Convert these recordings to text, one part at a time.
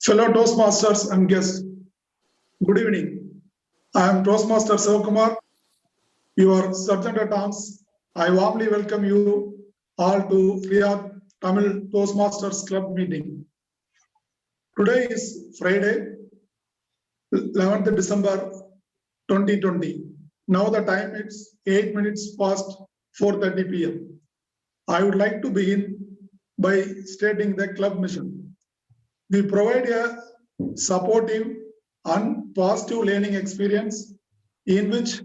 Fellow Toastmasters and guests, good evening. I am Toastmaster Sivakumar, your Sergeant at Arms. I warmly welcome you all to Riyadh Tamil Toastmasters Club meeting. Today is Friday, 11th December 2020. Now the time is 8 minutes past 4:30 p.m. I would like to begin by stating the club mission. We provide a supportive and positive learning experience in which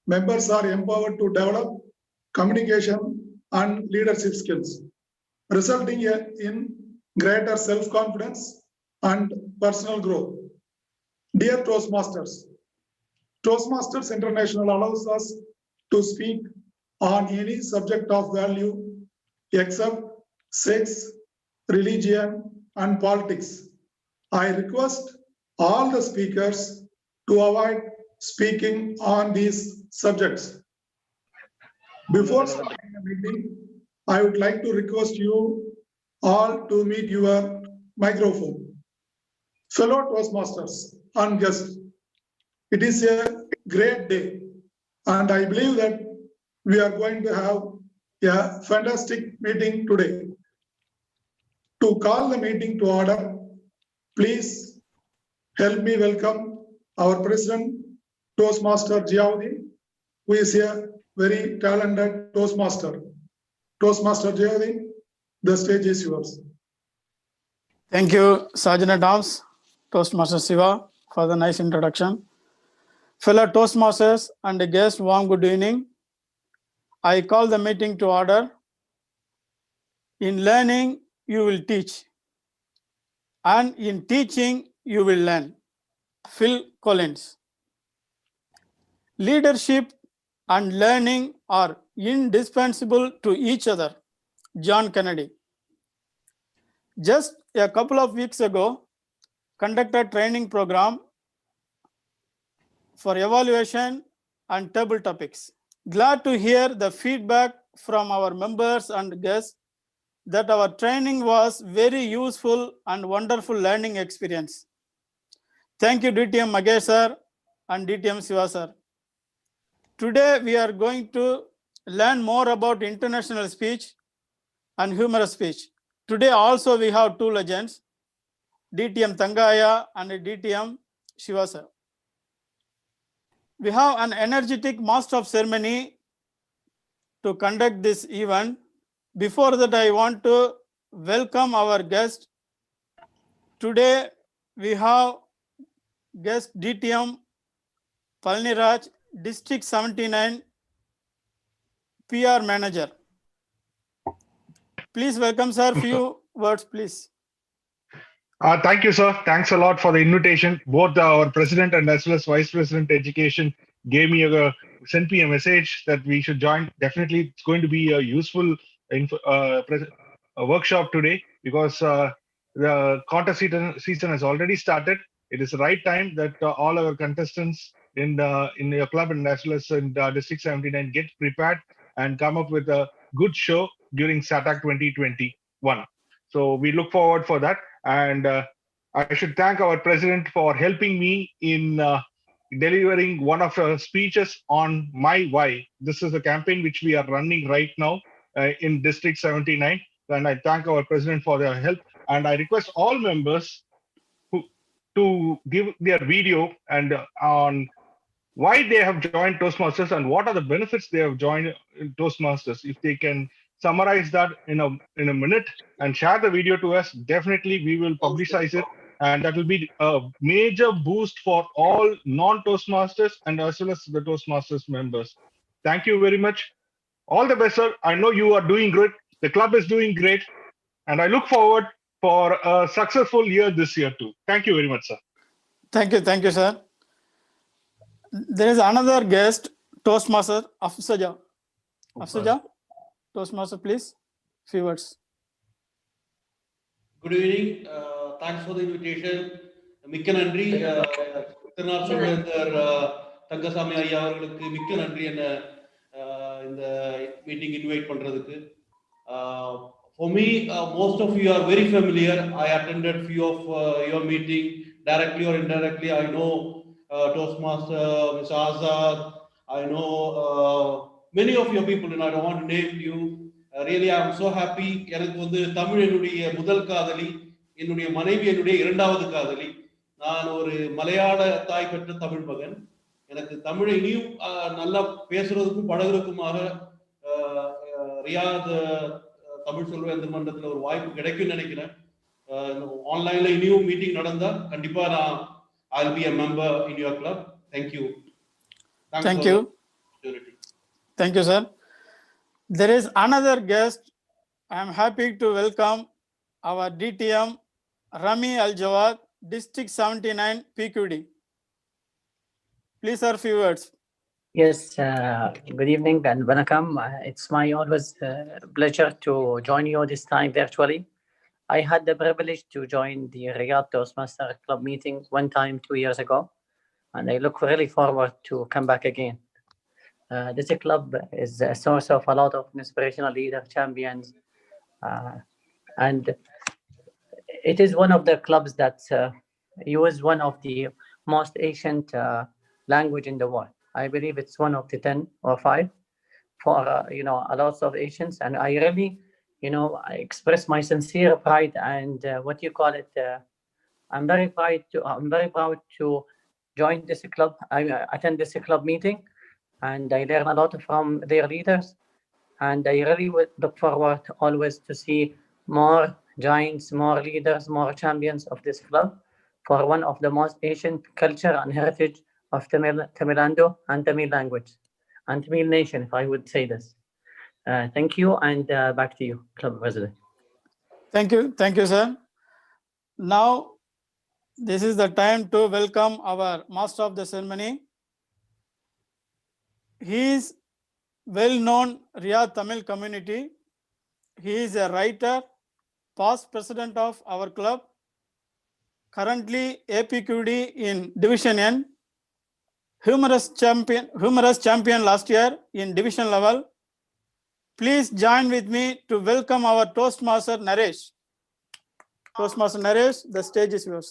members are empowered to develop communication and leadership skills, resulting in greater self-confidence and personal growth. Dear Toastmasters, Toastmasters International allows us to speak on any subject of value except sex, religion, and politics. I request all the speakers to avoid speaking on these subjects. Before starting the meeting, I would like to request you all to mute your microphone. Fellow Toastmasters and guests, it is a great day, and I believe that we are going to have a fantastic meeting today. To call the meeting to order, please help me welcome our President, Toastmaster Ziauddin, who is a very talented Toastmaster. Toastmaster Ziauddin, the stage is yours. Thank you, Sergeant at Arms, Toastmaster Siva, for the nice introduction. Fellow Toastmasters and guests, warm good evening. I call the meeting to order. In learning, you will teach, and in teaching, you will learn. Phil Collins. Leadership and learning are indispensable to each other. John Kennedy. Just a couple of weeks ago, conducted training program for evaluation and table topics. Glad to hear the feedback from our members and guests that our training was very useful and wonderful learning experience. Thank you, DTM Magesh sir and DTM Siva sir. Today we are going to learn more about international speech and humorous speech. Today also we have two legends, DTM Tangaya and DTM Shiva sir. We have an energetic master of ceremony to conduct this event. Before that, I want to welcome our guest. Today we have guest DTM Palniraj, District 79 PR Manager. Please welcome sir, few words please. Thank you, sir. Thanks a lot for the invitation. Both our president and as well as vice president education sent me a message that we should join. Definitely, it's going to be a useful workshop today because the contest season has already started. It is the right time that all our contestants in your club and as well as in District 79 get prepared and come up with a good show during SATAC 2021. So we look forward for that. And I should thank our president for helping me in delivering one of the speeches on My Why. This is a campaign which we are running right now in District 79. And I thank our president for their help. And I request all members to give their video and on why they have joined Toastmasters and what are the benefits they have joined Toastmasters. If they can summarize that in a minute and share the video to us, definitely we will publicize it, and that will be a major boost for all non-Toastmasters and as well as the Toastmasters members. Thank you very much. All the best, sir. I know you are doing great. The club is doing great, and I look forward for a successful year this year too. Thank you very much, sir. Thank you, sir. There is another guest, Toastmaster Afsaja. Afsaja, Toastmaster, please. Few words. Good evening. Thanks for the invitation. மிக்க நன்றி திருநாள் சமேதர் தங்கசாமி ஐயா அவர்களுக்கு மிக்க நன்றி என்ன இந்த meeting invite பண்றதுக்கு. For me, most of you are very familiar. I attended few of your meeting directly or indirectly. I know Toastmaster, Mr. Azad. I know many of your people, and I don't want to name you. Really, I am so happy. எனக்கு வந்து தமிழ் என்னுடைய முதல் காதலி, என்னுடைய மனைவி என்னுடைய இரண்டாவது காதலி. நான் ஒரு மலையாள தாய் பெற்ற தமிழ் மகன். எனக்கு தமிழை இனியும் நல்லா பேசுறதுக்கும் பழகுறதுக்குமாக ரியாத் தமிழ் சொல்வேந்தர் மன்றத்தில் ஒரு வாய்ப்பு கிடைக்கும்னு நினைக்கிறேன். ஆன்லைன்ல இனியும் மீட்டிங் நடந்தா கண்டிப்பா நான் I'll be a member in your club. Thank you. Thank you. Thank you, sir. There is another guest. I am happy to welcome our DTM Rami Al-Jawad, District 79 PQD. Please, sir, few words. Yes, good evening and welcome. It's my always pleasure to join you this time virtually. I had the privilege to join the Riyadh Toastmaster Club meeting one time 2 years ago, and I look really forward to come back again. This club is a source of a lot of inspirational leader champions, and it is one of the clubs that use one of the most ancient language in the world. I believe it's one of the 10 or 5 for a lot of Asians, and I really I express my sincere pride and what you call it. I'm very proud to join this club. I attend this club meeting, and I learn a lot from their leaders. And I really would look forward always to see more giants, more leaders, more champions of this club for one of the most ancient culture and heritage of Tamilnadu and Tamil language and Tamil nation, if I would say this. Thank you, and back to you, Club President. Thank you, sir. Now, this is the time to welcome our master of the ceremony. He is well-known Riyadh Tamil community. He is a writer, past president of our club, currently APQD in Division N, humorous champion last year in division level. Please join with me to welcome our Toastmaster Naresh. Toastmaster Naresh, the stage is yours.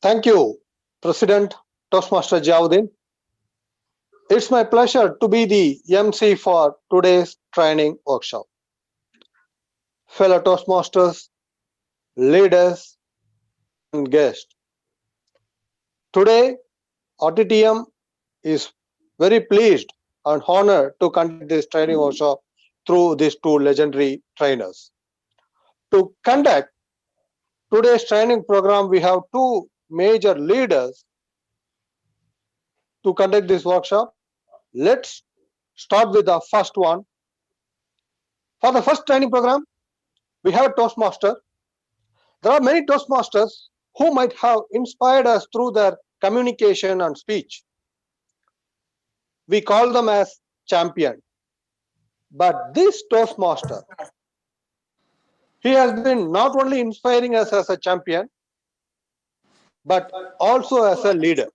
Thank you, President Toastmaster Jawuddin. It's my pleasure to be the MC for today's training workshop. Fellow Toastmasters, leaders, and guests. Today, RTTM is very pleased and honored to conduct this training workshop through these 2 legendary trainers. To conduct today's training program, we have 2 major leaders to conduct this workshop. Let's start with the first one. For the first training program, we have a Toastmaster. There are many Toastmasters who might have inspired us through their communication and speech. We call them as champion. But this Toastmaster, he has been not only inspiring us as a champion, but also as a leader.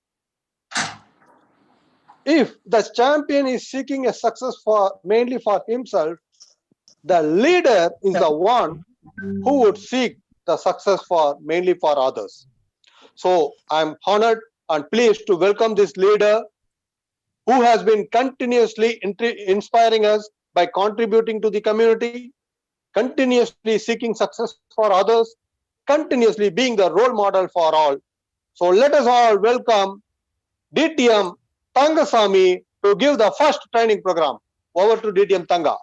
If the champion is seeking a success mainly for himself, the leader is the one who would seek the success mainly for others. So I'm honored and pleased to welcome this leader who has been continuously inspiring us by contributing to the community, continuously seeking success for others, continuously being the role model for all. So let us all welcome DTM Tangasamy to give the first training program. Over to DTM Tanga.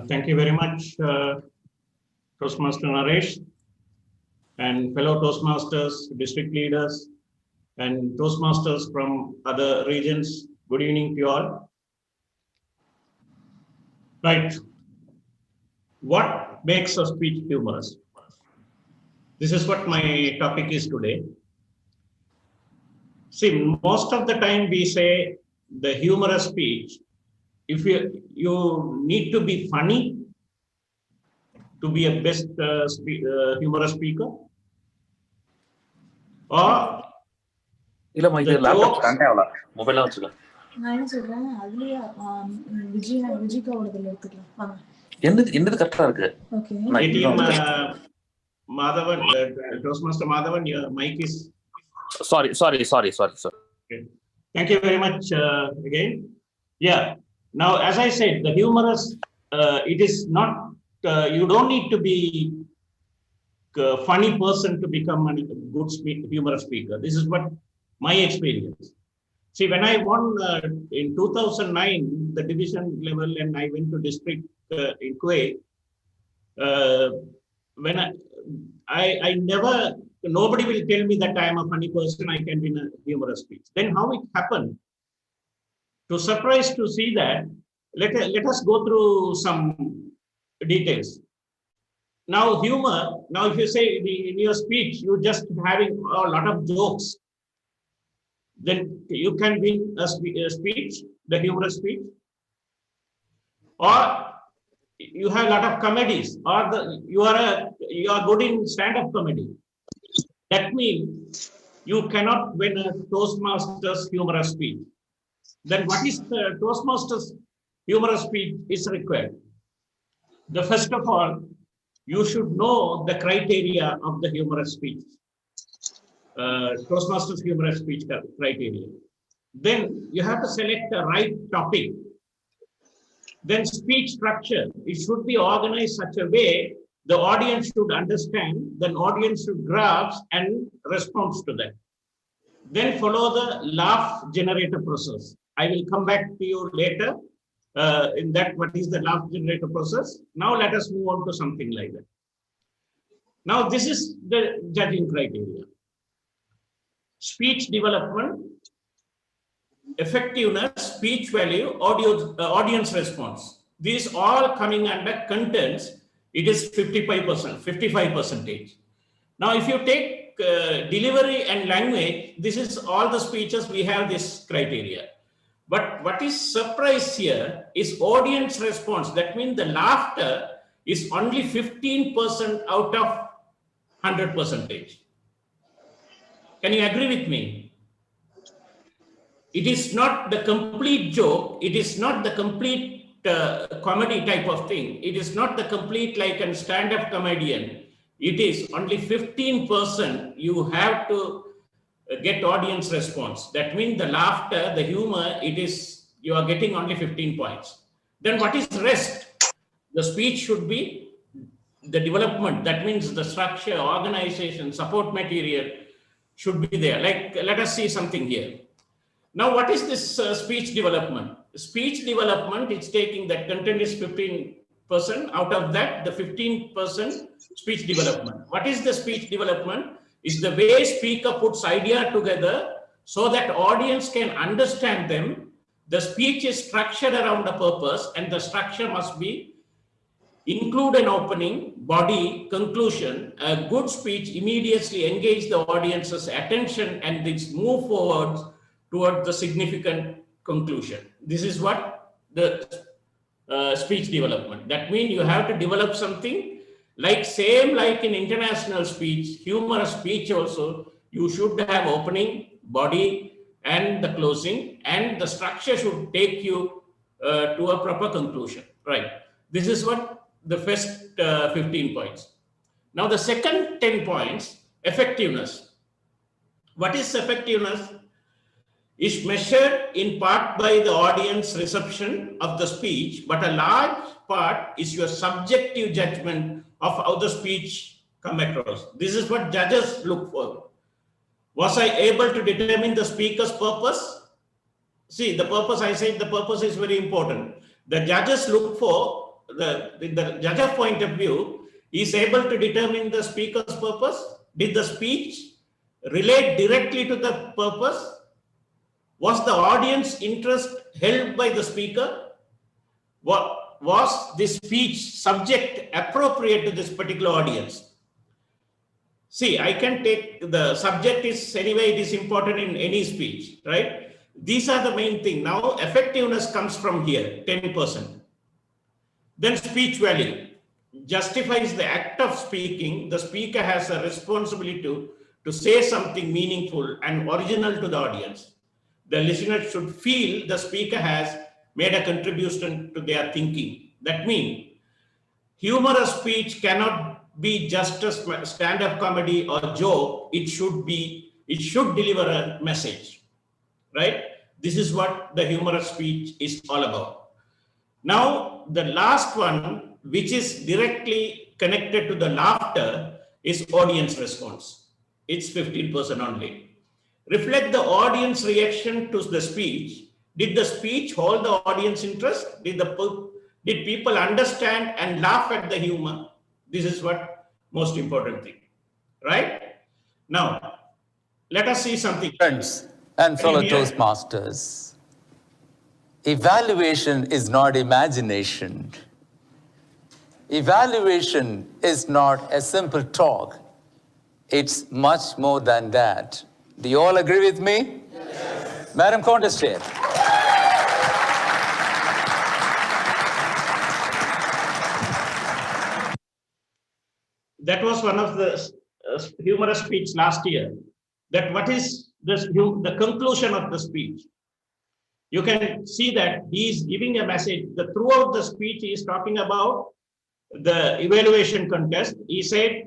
Thank you very much, Toastmaster Naresh, and fellow Toastmasters, district leaders, and Toastmasters from other regions. Good evening to you all. Right. What makes a speech humorous? This is what my topic is today. See, most of the time we say the humorous speech, if you need to be funny to be a best humorous speaker? Or இல்லம்மா இது the laptop jokes? Connect ஆகல மொபைலா வச்சுக்க நான் என்ன சொல்றேன் அதுலயே விஜிகாவோடதுல எடுத்துக்கலாம் வாங்க. என்னது கரெக்டா இருக்கு okay ATM Madhavan, Toastmaster Madhavan, your mic is. Sorry sir Okay. Thank you very much again. Yeah. Now, as I said, the humorous, it is not, you don't need to be a funny person to become a good humorous speaker. This is what my experience. See, when I won in 2009, the division level, and I went to district in Kuwait, when I never, nobody will tell me that I am a funny person, I can win a humorous speech. Then how it happened? To surprise to see that, let us go through some details. Now humor, now if you say in your speech, you just having a lot of jokes, then you can win a speech, the humorous speech. Or you have a lot of comedies, or you are good in stand-up comedy. That means you cannot win a Toastmasters humorous speech. Then what is the Toastmasters humorous speech is required? The first of all, you should know the criteria of the humorous speech. Toastmasters humorous speech criteria. Then you have to select the right topic. Then speech structure, it should be organized such a way the audience should understand, then audience should grasp and respond to that. Then follow the laugh generator process. I will come back to you later in that what is the laugh generator process. Now let us move on to something like that. Now this is the judging criteria. Speech development, effectiveness, speech value, audience response. These all coming under contents, it is 55%. Now, if you take delivery and language, this is all the speeches we have this criteria. But what is surprise here is audience response. That means the laughter is only 15% out of 100%. Can you agree with me? It is not the complete joke. It is not the complete comedy type of thing. It is not the complete like a stand-up comedian. It is only 15% you have to get audience response. That means the laughter, the humor, it is, you are getting only 15 points. Then what is rest? The speech should be the development. That means the structure, organization, support material should be there. Like, let us see something here. Now, what is this speech development? Speech development is taking that content is 15%. Out of that, the 15% speech development. What is the speech development? Is the way speaker puts idea together so that audience can understand them. The speech is structured around a purpose, and the structure must be include an opening, body, conclusion. A good speech immediately engage the audience's attention and this move forward toward the significant conclusion. This is what the speech development. That means you have to develop something like same like in international speech, humorous speech also, you should have opening, body, and the closing, and the structure should take you to a proper conclusion, right? This is what the first 15 points. Now the second 10 points, effectiveness. What is effectiveness? Is measured in part by the audience reception of the speech, but a large part is your subjective judgment of how the speech come across. This is what judges look for. Was I able to determine the speaker's purpose? See, the purpose, I said the purpose is very important. The judges look for, the judge's point of view, is able to determine the speaker's purpose. Did the speech relate directly to the purpose? Was the audience interest held by the speaker? Was this speech subject appropriate to this particular audience? See, I can take the subject is anyway, it is important in any speech, right? These are the main thing. Now, effectiveness comes from here, 10%. Then speech value. justifies the act of speaking, the speaker has a responsibility to say something meaningful and original to the audience. The listener should feel the speaker has made a contribution to their thinking. That means humorous speech cannot be just a stand-up comedy or joke. It should deliver a message, right? This is what the humorous speech is all about. Now, the last one, which is directly connected to the laughter, is audience response. It's 15% only. Reflect the audience reaction to the speech. Did the speech hold the audience interest? Did people understand and laugh at the humor? This is what most important thing, right? Now, let us see something. Friends and fellow Toastmasters, evaluation is not imagination. Evaluation is not a simple talk. It's much more than that. Do you all agree with me? Yes. Madam Contest Chair. That was one of the humorous speech last year. That what is the conclusion of the speech? You can see that he is giving a message. Throughout the speech, he is talking about the evaluation contest. He said,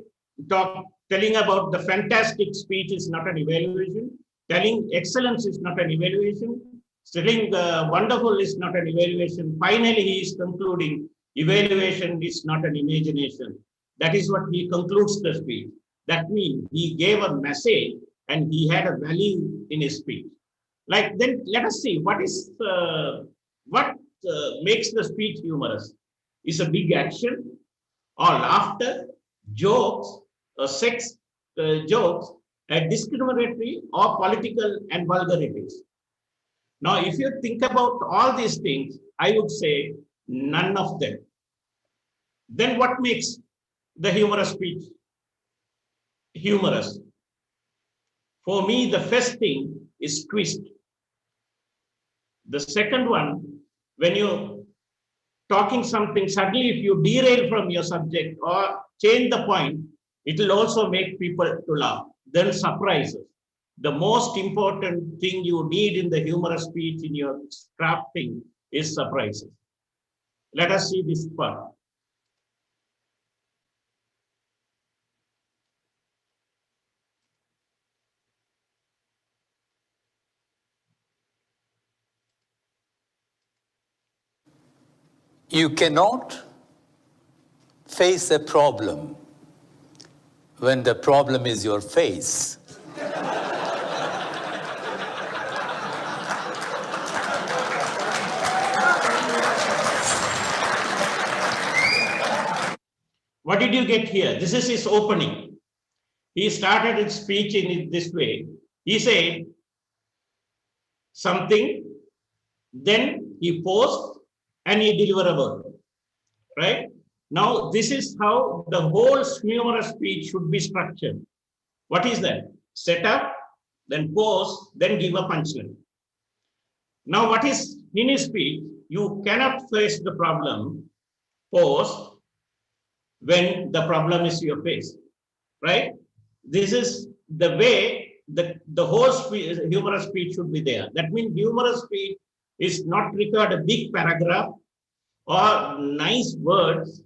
telling about the fantastic speech is not an evaluation. Telling excellence is not an evaluation. Telling wonderful is not an evaluation. Finally, he is concluding, evaluation is not an imagination. That is what he concludes the speech. That means he gave a message and he had a value in his speech. Like, then let us see what makes the speech humorous. Is a big action or laughter, jokes, sex jokes, discriminatory or political and vulgarities. Now, if you think about all these things, I would say none of them. Then what makes the humorous speech humorous? For me, the first thing is twist. The second one, when you're talking something, suddenly if you derail from your subject or change the point, it will also make people to laugh. Then surprises. The most important thing you need in the humorous speech in your crafting is surprises. Let us see this part. You cannot face a problem when the problem is your face. What did you get here? This is his opening. He started his speech in this way. He said something, then he paused and he delivered a word, right? Now, this is how the whole humorous speech should be structured. What is that? Set up, then pause, then give a punchline. Now, what is in his speech? You cannot face the problem, pause, when the problem is your face, right? This is the way the whole humorous speech should be there. That means humorous speech is not required a big paragraph or nice words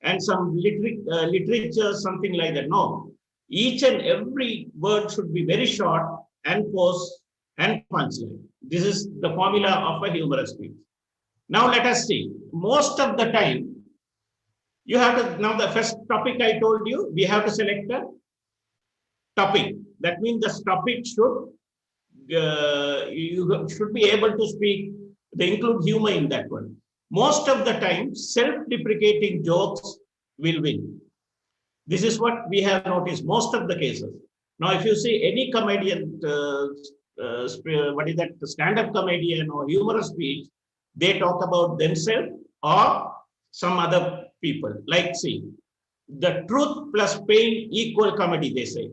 and some literature, something like that. No, each and every word should be very short and pause and punchline. This is the formula of a humorous speech. Now let us see. Most of the time, you have to, now the first topic I told you, we have to select a topic. That means the topic should, you should be able to speak, they include humor in that one. Most of the time, self-deprecating jokes will win. This is what we have noticed most of the cases. Now, if you see any comedian, what is that, stand-up comedian or humorous speech, they talk about themselves or some other people. Like, see, the truth plus pain equal comedy, they say.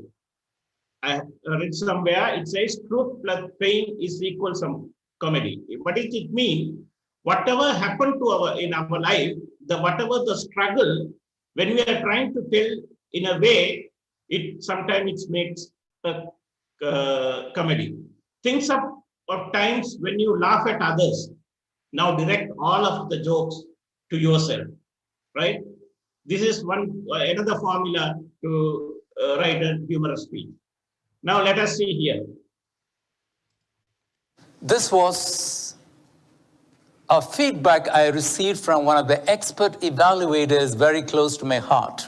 I read somewhere, it says truth plus pain is equal some comedy. What does it mean? Whatever happened to in our life, whatever the struggle, When we are trying to tell in a way, sometimes it makes a comedy. Think of times when you laugh at others. Now direct all of the jokes to yourself, right? This is another formula to write a humorous speech. Now let us see here. This was a feedback I received from one of the expert evaluators very close to my heart,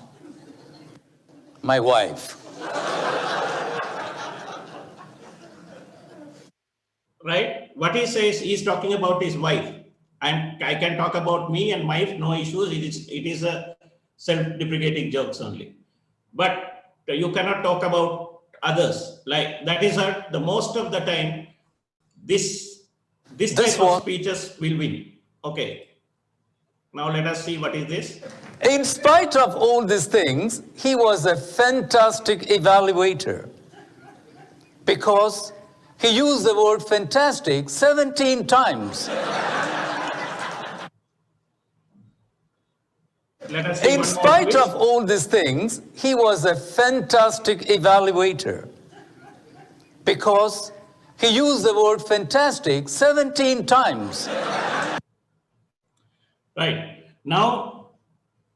my wife. Right? What he says, he's talking about his wife. And I can talk about me and my wife, no issues. It is a self-deprecating jokes only. But you cannot talk about others. Like that is the most of the time, this type of speeches will win. Okay. Now let us see what is this. In spite of all these things, he was a fantastic evaluator because he used the word fantastic 17 times. In spite of all these things, he was a fantastic evaluator because he used the word fantastic 17 times. Right. Now,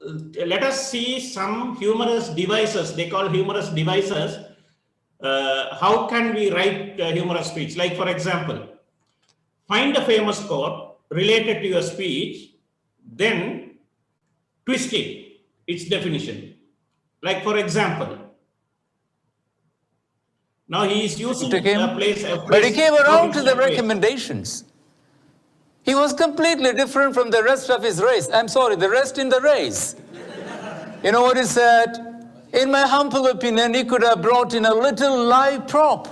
let us see some humorous devices. They call humorous devices. How can we write humorous speech? Like, for example, find a famous quote related to your speech, then twist it, its definition. Like, for example, now he is using a place. But he came around to the recommendations. He was completely different from the rest of his race. I'm sorry, the rest in the race. You know what he said? In my humble opinion, he could have brought in a little live prop.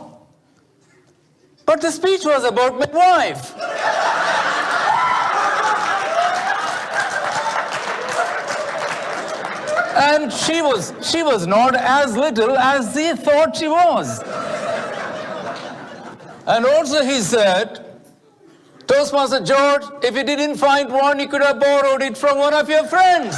But the speech was about my wife. And she was not as little as he thought she was. And also he said, Toastmaster George, if you didn't find one, you could have borrowed it from one of your friends.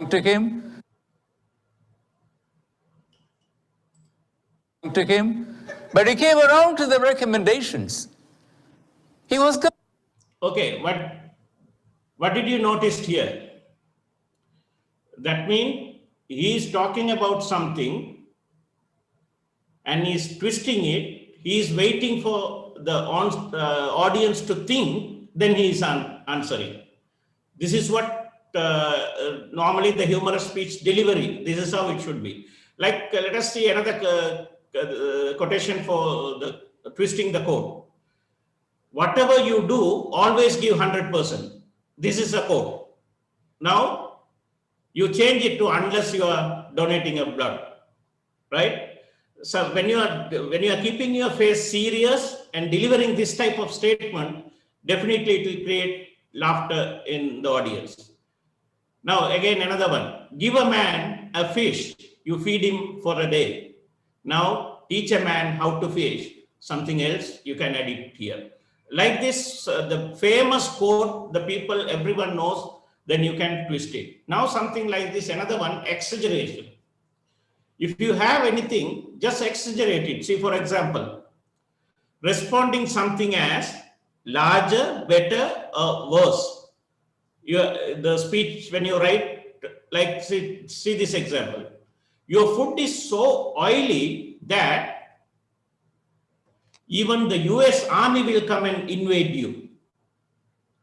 To him, but he came around to the recommendations. He was good. Okay, what did you notice here? That means he is talking about something and he is twisting it. He is waiting for the audience to think, then he is answering. This is what normally the humorous speech delivery, this is how it should be. Like, let us see another quotation for the twisting the quote. Whatever you do, always give 100%. This is a quote. Now, you change it to unless you are donating a blood, right? So when you are keeping your face serious and delivering this type of statement, definitely it will create laughter in the audience. Now, again, another one. Give a man a fish, you feed him for a day. Now, teach a man how to fish. Something else, you can add it here. Like this, the famous quote, everyone knows, then you can twist it. Now, something like this, another one, exaggeration. If you have anything, just exaggerate it. See, for example, responding something as larger, better, or worse. The speech, when you write, like, see this example. Your food is so oily that even the US Army will come and invade you,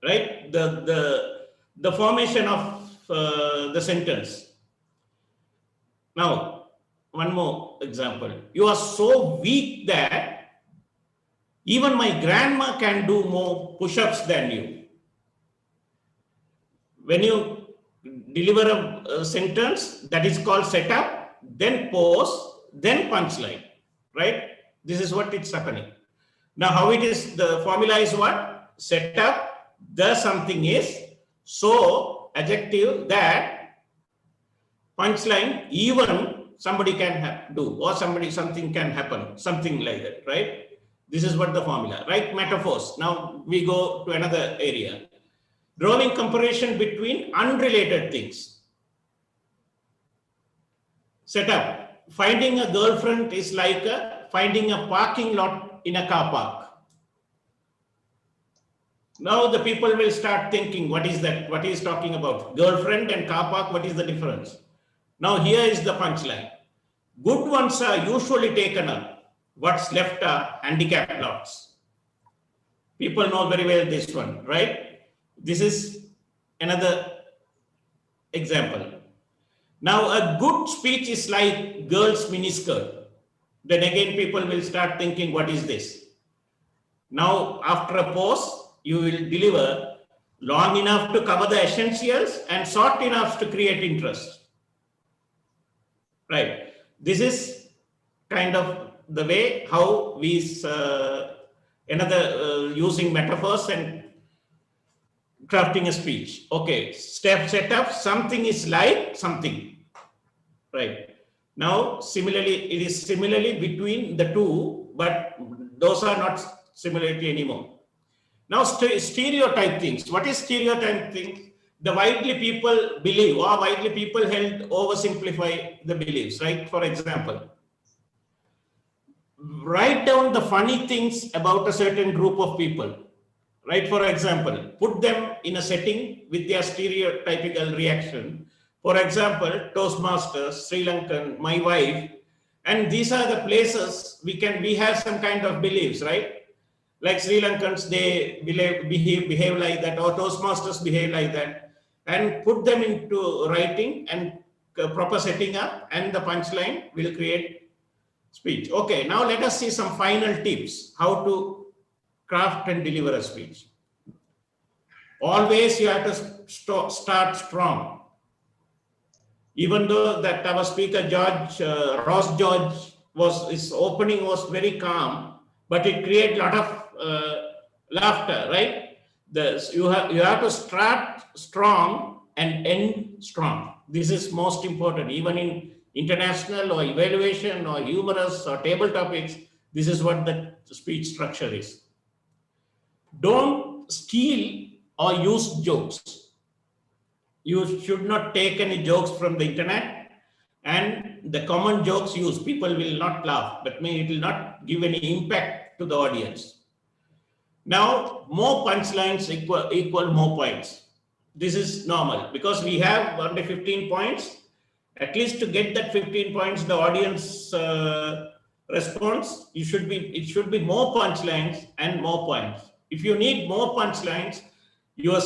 right? The formation of the sentence. Now, one more example. You are so weak that even my grandma can do more push-ups than you. When you deliver a sentence, that is called setup, then pause, then punchline, right? This is what it's happening. Now, how it is, the formula is what? Setup, the something is, so adjective, that, punchline, even somebody can do, or something can happen, something like that, right? This is what the formula, right? Metaphors. Now we go to another area. Drawing comparison between unrelated things. Setup. Finding a girlfriend is like finding a parking lot in a car park. Now the people will start thinking, what is that? What is talking about? Girlfriend and car park, what is the difference? Now here is the punchline. Good ones are usually taken up. What's left are handicapped lots. People know very well this one, right? This is another example. Now a good speech is like girl's miniskirt. Then again people will start thinking, what is this? Now after a pause, you will deliver long enough to cover the essentials and short enough to create interest. Right. This is kind of the way how we using metaphors and crafting a speech. Okay, step setup, something is like something. Right. Now, similarly, it is similarly between the two, but those are not similarity anymore. Now, stereotype things. What is stereotype things? The widely people believe, or widely people held oversimplify the beliefs, right? For example, write down the funny things about a certain group of people, right? For example, put them in a setting with their stereotypical reaction. For example, Toastmasters, Sri Lankan, my wife, and these are the places we have some kind of beliefs, right? Like Sri Lankans, they behave like that, or Toastmasters behave like that, and put them into writing and proper setting up, and the punchline will create speech. Okay, now let us see some final tips, how to craft and deliver a speech. Always you have to start strong. Even though that our speaker, Ross George, his opening was very calm, but it created a lot of laughter, right? You have to start strong and end strong. This is most important. Even in international or evaluation or humorous or table topics, this is what the speech structure is. Don't steal or use jokes. You should not take any jokes from the internet, and the common jokes used, people will not laugh, but it will not give any impact to the audience. Now, more punchlines equal more points. This is normal because we have only 15 points. At least to get that 15 points, the audience response, it should be more punchlines and more points. If you need more punchlines, your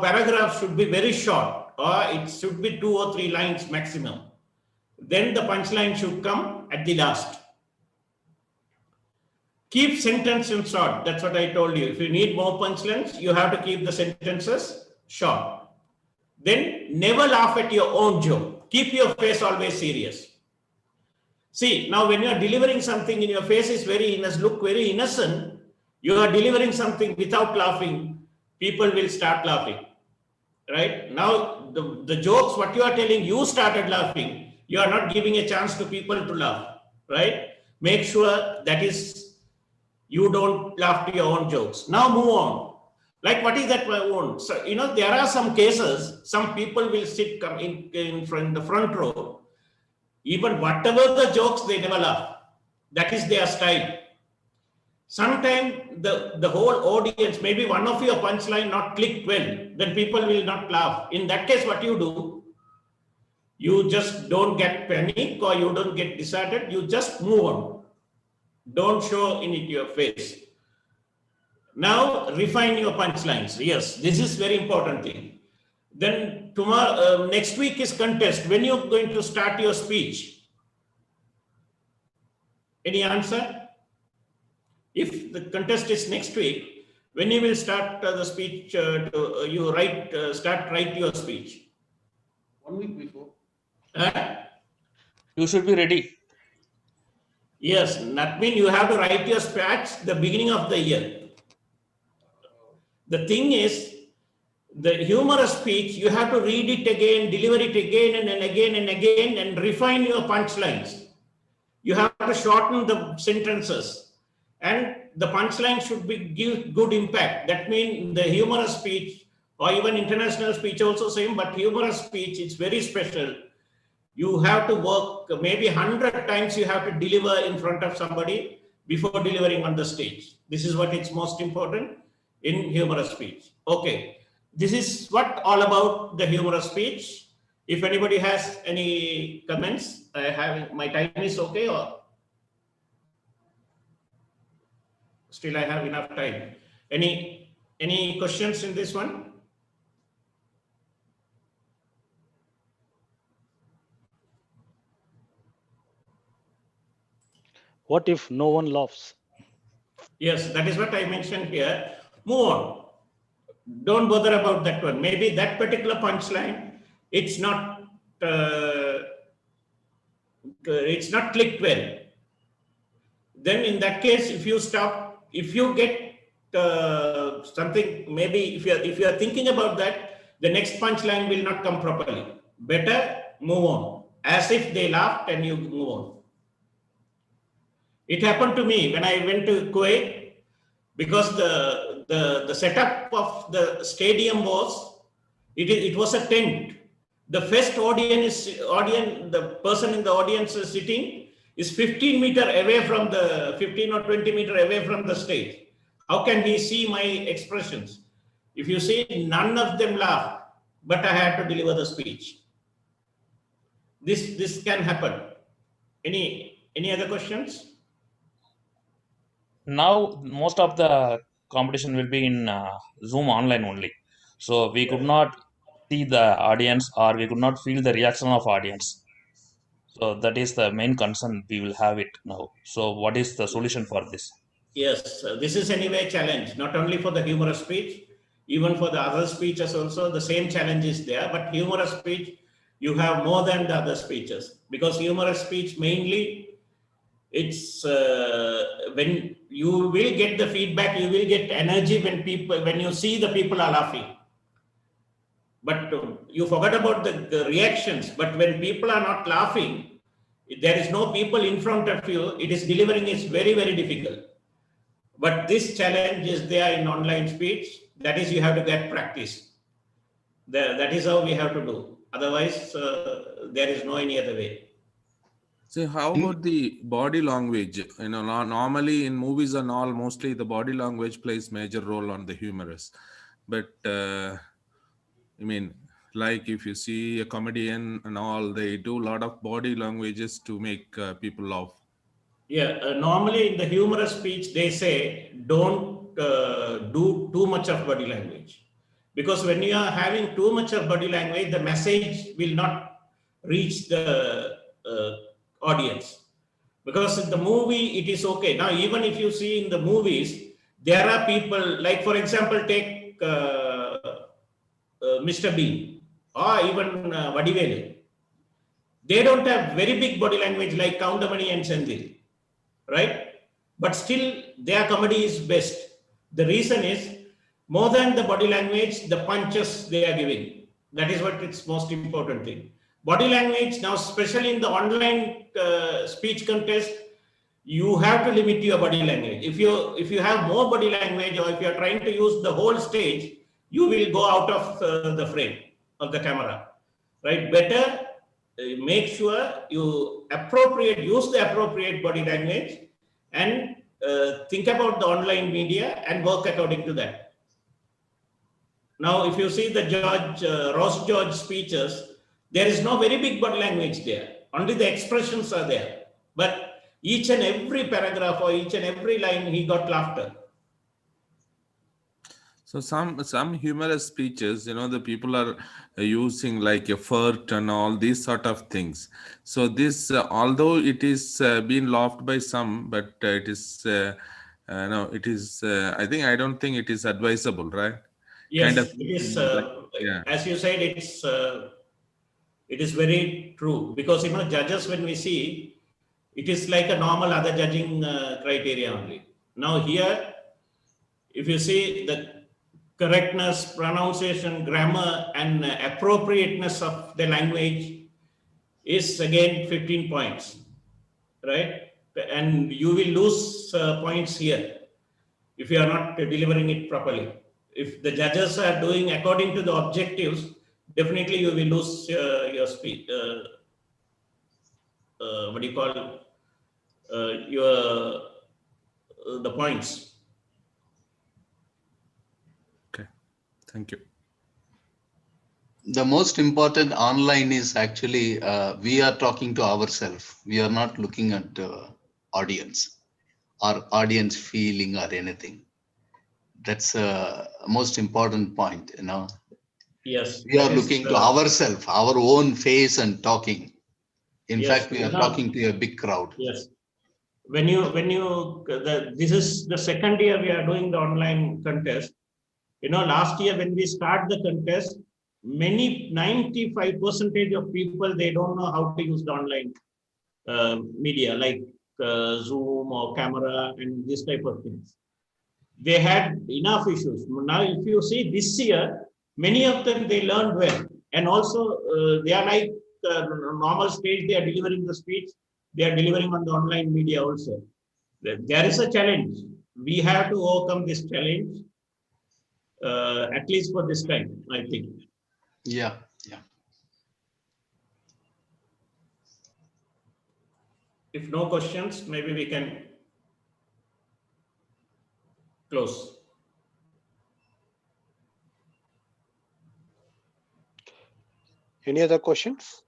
paragraph should be very short, or it should be 2 or 3 lines maximum. Then the punchline should come at the last. Keep sentences short. That's what I told you. If you need more punchlines, you have to keep the sentences short. Then never laugh at your own joke. Keep your face always serious. See, now when you are delivering something and your face is look very innocent, you are delivering something without laughing, people will start laughing, right? Now the jokes, what you are telling, you started laughing, you are not giving a chance to people to laugh, right? Make sure that is, you don't laugh to your own jokes. Now move on. Like, what is that my own? So, there are some cases, some people will sit in the front row. Even whatever the jokes, they never laugh. That is their style. Sometimes the whole audience, maybe one of your punchline not clicked well, then people will not laugh. In that case, what you do? You just don't get panic or you don't get disheartened. You just move on. Don't show in it your face. Now refine your punchlines. Yes, this is very important thing. Then tomorrow, next week is contest. When you're going to start your speech? Any answer? If the contest is next week, when you will start the speech, start write your speech? 1 week before. You should be ready. Yes, that means you have to write your speech the beginning of the year. The thing is, the humorous speech, you have to read it again, deliver it again and again, and refine your punchlines. You have to shorten the sentences. And the punchline should be give good impact. That means the humorous speech or even international speech also same, but humorous speech, it's very special. You have to work maybe 100 times you have to deliver in front of somebody before delivering on the stage. This is what is most important in humorous speech. Okay, this is what all about the humorous speech. If anybody has any comments, my time is okay, or still I have enough time. Any questions in this one? What if no one laughs? Yes, that is what I mentioned here. Move on. Don't bother about that one. Maybe that particular punchline, it's not clicked well. Then in that case, if you stop, if you get something, maybe if you are thinking about that, the next punchline will not come properly. Better move on, as if they laughed and you move on. It happened to me when I went to Kuwait, because the setup of the stadium was, it was a tent. The first audience, the person in the audience is sitting is 15 meter away from the 15 or 20 meter away from the stage. How can he see my expressions? If you see, none of them laugh, but I had to deliver the speech. This can happen. Any other questions? Now, most of the competition will be in Zoom online only. So we could not see the audience, or we could not feel the reaction of audience. So that is the main concern we will have it now. So what is the solution for this? Yes, this is anyway a challenge, not only for the humorous speech, even for the other speeches also, the same challenge is there. But humorous speech, you have more than the other speeches, because humorous speech mainly, it's when you will get the feedback, you will get energy when you see the people are laughing. But you forget about the reactions. But when people are not laughing, there is no people in front of you, it is delivering is very, very difficult. But this challenge is there in online speech. That is, you have to get practice. That is how we have to do. Otherwise, there is no any other way. So how about the body language? You know, normally in movies and all, mostly the body language plays major role on the humorous. But I mean, like if you see a comedian and all, they do a lot of body languages to make people laugh. Yeah, normally in the humorous speech, they say, don't do too much of body language. Because when you are having too much of body language, the message will not reach the audience. Because in the movie, it is okay. Now, even if you see in the movies, there are people, like for example, take Mr. Bean or even Vadivelu. They don't have very big body language like Kaundamani and Sendil, right? But still, their comedy is best. The reason is, more than the body language, the punches they are giving. That is what it's most important thing. Body language, now especially in the online speech contest, you have to limit your body language. If you have more body language, or if you are trying to use the whole stage, you will go out of the frame of the camera, right? Better make sure you use the appropriate body language, and think about the online media and work according to that. Now, if you see the Ross George speeches, there is no very big body language there. Only the expressions are there. But each and every paragraph or each and every line, he got laughter. So some humorous speeches, you know, the people are using like a flirt and all these sort of things. So this, although it is being laughed by some, but it is, no, it is, I don't think it is advisable, right? Yes, Kind of, it is, yeah. as you said, it is very true, because, you know, judges, when we see, it is like a normal other judging criteria only. Now here, if you see the correctness, pronunciation, grammar, and appropriateness of the language is again 15 points, right? And you will lose points here. if you are not delivering it properly. If the judges are doing according to the objectives, definitely you will lose your speed. What do you call your the points? Okay, thank you. The most important online is actually we are talking to ourselves. We are not looking at the audience or audience feeling or anything. That's a most important point, you know. Yes, We are looking to ourselves, our own face and talking. In fact, we are talking to a big crowd. Yes. This is the second year we are doing the online contest. You know, last year when we start the contest, 95% of people, they don't know how to use the online media like Zoom or camera and this type of things. They had enough issues. Now, if you see this year, many of them, they learned well. And also, they are like normal stage, they are delivering the speech, they are delivering on the online media also. There is a challenge. We have to overcome this challenge, at least for this time, I think. Yeah, yeah. If no questions, maybe we can close. Any other questions?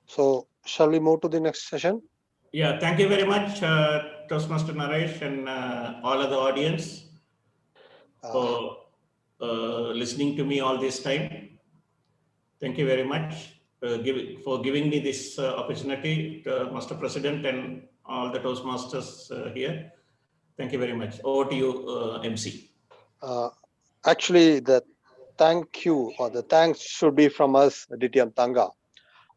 So shall we move to the next session? Yeah, thank you very much, Toastmaster Naresh and all of the audience for listening to me all this time. Thank you very much for giving me this opportunity, Master President and all the Toastmasters here. Thank you very much. Over to you, MC. Actually, the thank you or the thanks should be from us, DTM Tanga.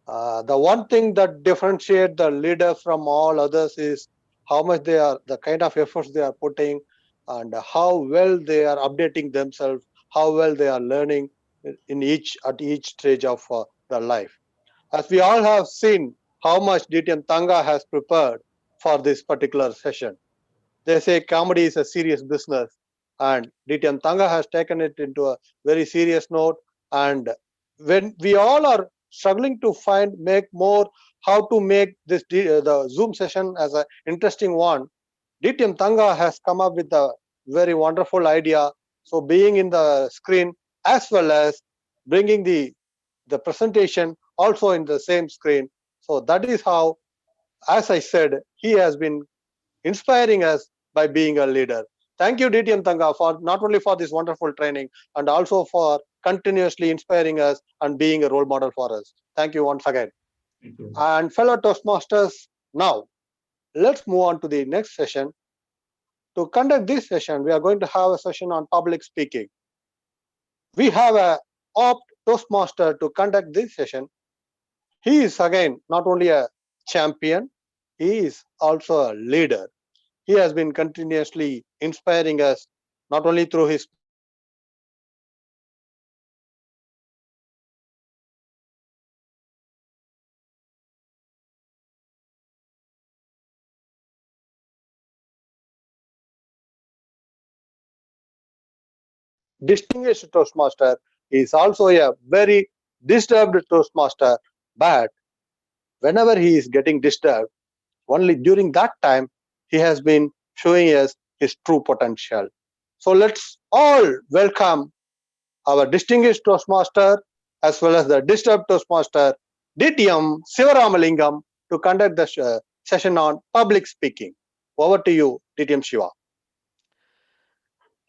The one thing that differentiates the leader from all others is how much they are, the kind of efforts they are putting, and how well they are updating themselves, how well they are learning at each stage of their life. As we all have seen how much DTM Tanga has prepared for this particular session. They say comedy is a serious business, and DTM Tanga has taken it into a very serious note. And when we all are struggling to make more, how to make this the Zoom session as an interesting one, DTM Tanga has come up with a very wonderful idea. So being in the screen as well as bringing the presentation also in the same screen. So that is how, as I said, he has been inspiring us by being a leader. Thank you, DTM Tanga, for not only for this wonderful training and also for continuously inspiring us and being a role model for us. Thank you once again. Thank you. And fellow Toastmasters, now let's move on to the next session. To conduct this session, we are going to have a session on public speaking. We have a opt Toastmaster to conduct this session. He is again not only a champion, he is also a leader. He has been continuously inspiring us, not only through his distinguished Toastmaster, he is also a very disturbed Toastmaster, but whenever he is getting disturbed, only during that time, he has been showing us his true potential. So let's all welcome our distinguished Toastmaster as well as the disturbed Toastmaster, DTM Sivaramalingam, to conduct the session on public speaking. Over to you, DTM Shiva.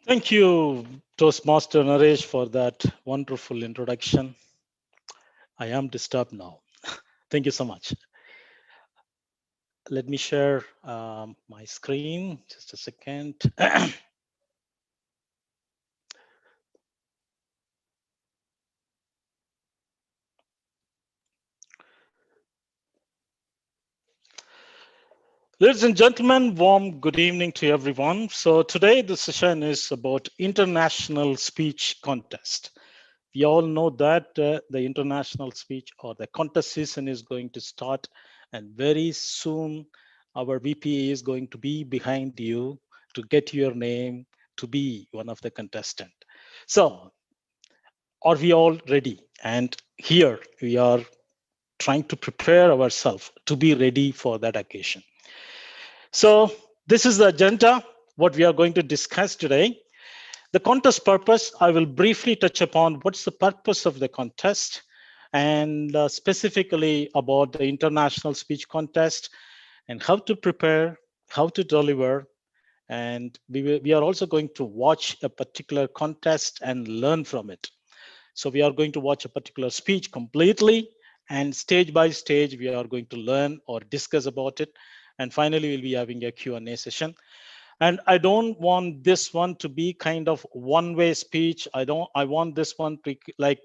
Thank you, Toastmaster Naresh, for that wonderful introduction. I am disturbed now. Thank you so much. Let me share my screen. Just a second. Ladies and gentlemen, warm good evening to everyone. So today the session is about International Speech Contest. We all know that the international speech or the contest season is going to start, and very soon our VP is going to be behind you to get your name to be one of the contestants. So are we all ready? And here we are trying to prepare ourselves to be ready for that occasion. So this is the agenda, what we are going to discuss today. The contest purpose, I will briefly touch upon what's the purpose of the contest, and specifically about the international speech contest and how to prepare, how to deliver. And we are also going to watch a particular contest and learn from it. So we are going to watch a particular speech completely, and stage by stage, we are going to learn or discuss about it. And finally, we'll be having a Q&A session. And I don't want this one to be kind of one-way speech. I want this one to be like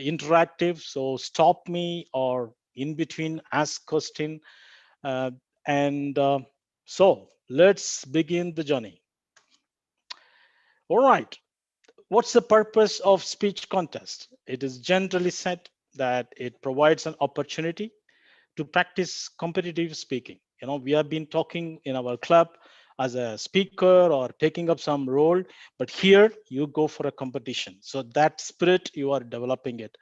interactive. So stop me or in between, ask question. So let's begin the journey. All right. What's the purpose of speech contest? It is generally said that it provides an opportunity to practice competitive speaking. You know, we have been talking in our club as a speaker or taking up some role, but here you go for a competition. So that spirit, you are developing it.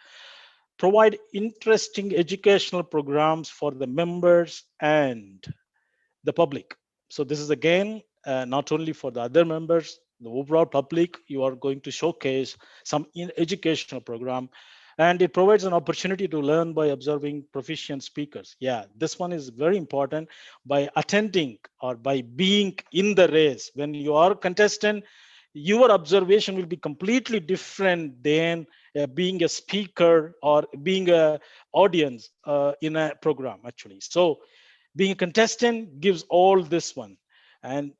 Provide interesting educational programs for the members and the public. So this is again, not only for the other members, the overall public, you are going to showcase some educational program, and it provides an opportunity to learn by observing proficient speakers. Yeah, this one is very important. By attending or by being in the race, when you are a contestant, your observation will be completely different than being a speaker or being a audience in a program actually. So being a contestant gives all this one. And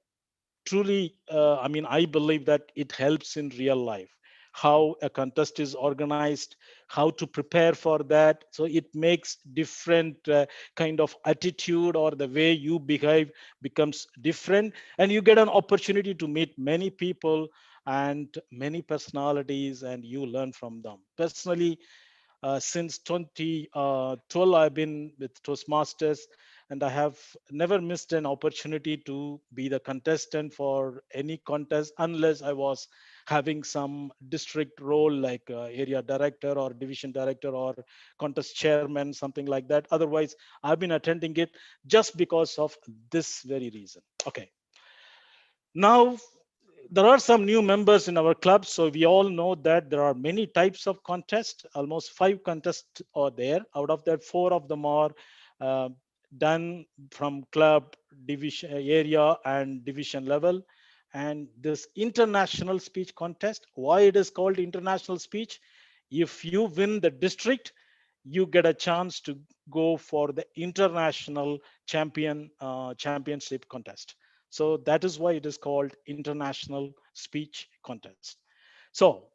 truly, I believe that it helps in real life, how a contest is organized, how to prepare for that. So it makes different kind of attitude, or the way you behave becomes different, and you get an opportunity to meet many people and many personalities, and you learn from them. Personally, since 2012, I've been with Toastmasters, and I have never missed an opportunity to be the contestant for any contest unless I was having some district role like area director or division director or contest chairman, something like that. Otherwise, I've been attending it just because of this very reason. Okay. Now, there are some new members in our club, so we all know that there are many types of contests. Almost 5 contests are there. Out of that, 4 of them are done from club, division, area, and division level. And this international speech contest, why it is called international speech? If you win the district, you get a chance to go for the international championship contest. So that is why it is called international speech contest. So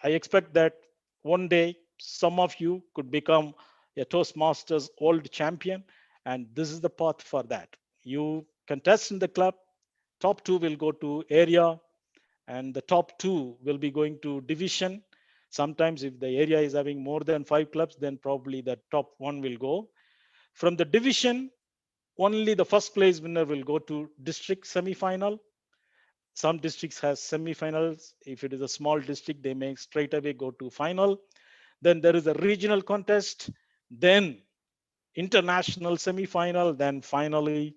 I expect that one day some of you could become a Toastmasters world champion, and this is the path for that. You contest in the club, top 2 will go to area, and the top 2 will be going to division. Sometimes if the area is having more than 5 clubs, then probably the top 1 will go. From the division, only the first place winner will go to district semi-final. Some districts has semi-finals. If it is a small district, they may straight away go to final. Then there is a regional contest, then international semi-final, then finally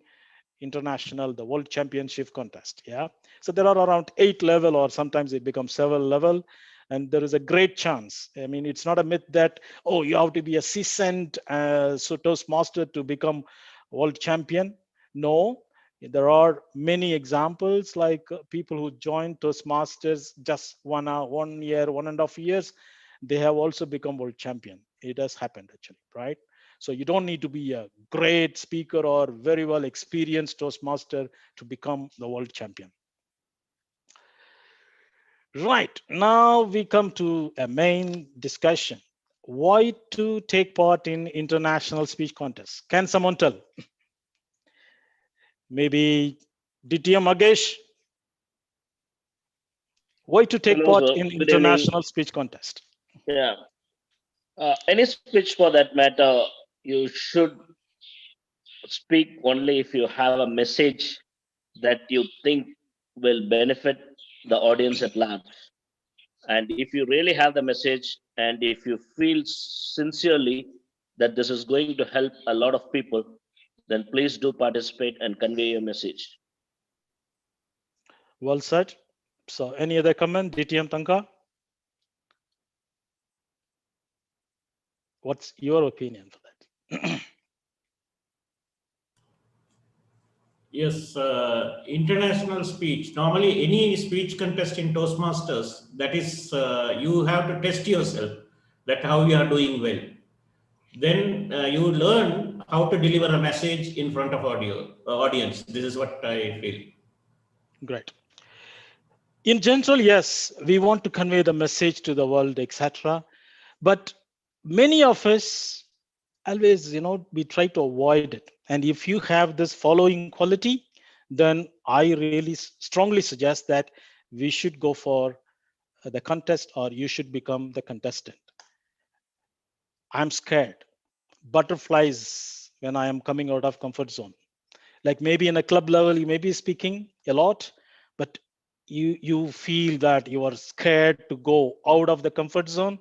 international, the world championship contest. Yeah. So there are around 8 level, or sometimes it becomes 7 level. And there is a great chance. I mean, it's not a myth that, oh, you have to be a seasoned Toastmaster to become world champion. No, there are many examples, like people who joined Toastmasters just 1 year, 1.5 years, they have also become world champion. It has happened actually, right? So you don't need to be a great speaker or very well experienced Toastmaster to become the world champion. Right, now we come to a main discussion. Why to take part in international speech contests? Can someone tell? Maybe DTM Magesh? Why to take part in international speech contest? Yeah. Any speech for that matter, you should speak only if you have a message that you think will benefit the audience at large. And if you really have the message and if you feel sincerely that this is going to help a lot of people, then please do participate and convey your message. Well said. So any other comment, DTM Tanka? What's your opinion for that? Yes, international speech. Normally, any speech contest in Toastmasters, that is, you have to test yourself that how you are doing well. Then you learn how to deliver a message in front of audience. This is what I feel. Great. In general, yes, we want to convey the message to the world, etc. But many of us always, we try to avoid it. And if you have this following quality, then I really strongly suggest that we should go for the contest, or you should become the contestant. I'm scared. Butterflies when I am coming out of comfort zone. Like maybe in a club level, you may be speaking a lot, but you feel that you are scared to go out of the comfort zone.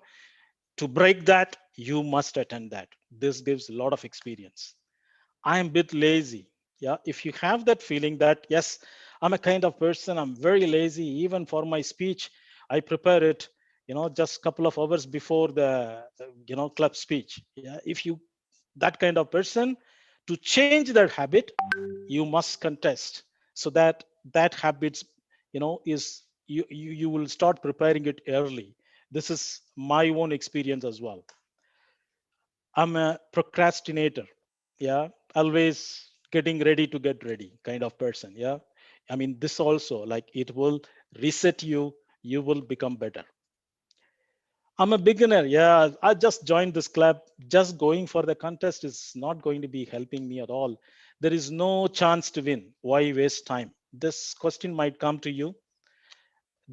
To break that, you must attend that. This gives a lot of experience. I am a bit lazy. Yeah, if you have that feeling that, yes, I'm a kind of person, I'm very lazy, even for my speech, I prepare it, just a couple of hours before the, club speech. Yeah, if you, that kind of person, to change that habit, you must contest so that that habits, is you will start preparing it early. This is my own experience as well. I'm a procrastinator. Yeah. Always getting ready to get ready kind of person. Yeah. I mean, this also, like, it will reset you. You will become better. I'm a beginner. Yeah. I just joined this club. Just going for the contest is not going to be helping me at all. There is no chance to win. Why waste time? This question might come to you.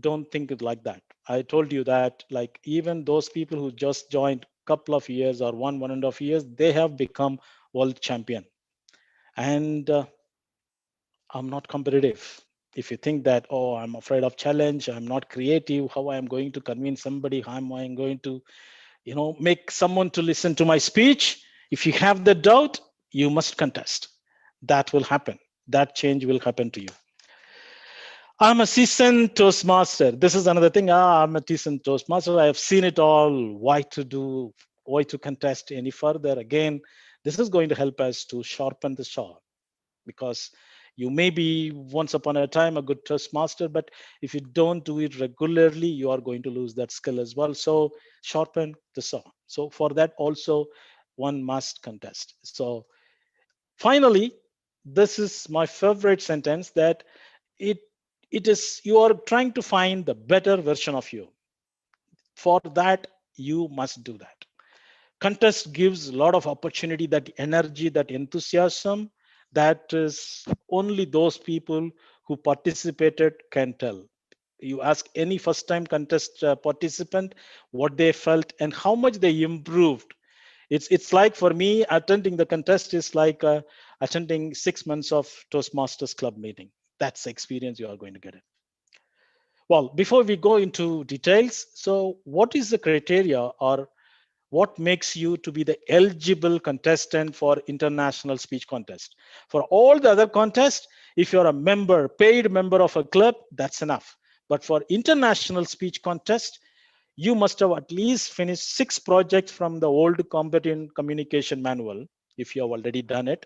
Don't think it like that. I told you that, like, even those people who just joined couple of years or 1.5 years, they have become world champion. And I'm not competitive. If you think that, oh, I'm afraid of challenge, I'm not creative, how I am going to convince somebody, how am I going to, make someone to listen to my speech? If you have the doubt, you must contest. That will happen. That change will happen to you. I'm a seasoned Toastmaster. This is another thing. I'm a seasoned Toastmaster. I have seen it all. Why to contest any further? Again, this is going to help us to sharpen the saw, because you may be once upon a time a good Toastmaster, but if you don't do it regularly, you are going to lose that skill as well. So sharpen the saw. So for that also, one must contest. So finally, this is my favorite sentence, that it is, you are trying to find the better version of you. For that, you must do that. Contest gives a lot of opportunity, that energy, that enthusiasm, that is only those people who participated can tell. You ask any first time contest participant what they felt and how much they improved. It's like, for me, attending the contest is like attending 6 months of Toastmasters Club meeting. That's the experience you are going to get it. Well, before we go into details, so what is the criteria, or what makes you to be the eligible contestant for international speech contest? For all the other contests, if you're a member, paid member of a club, that's enough. But for international speech contest, you must have at least finished 6 projects from the old competent communication manual, if you have already done it,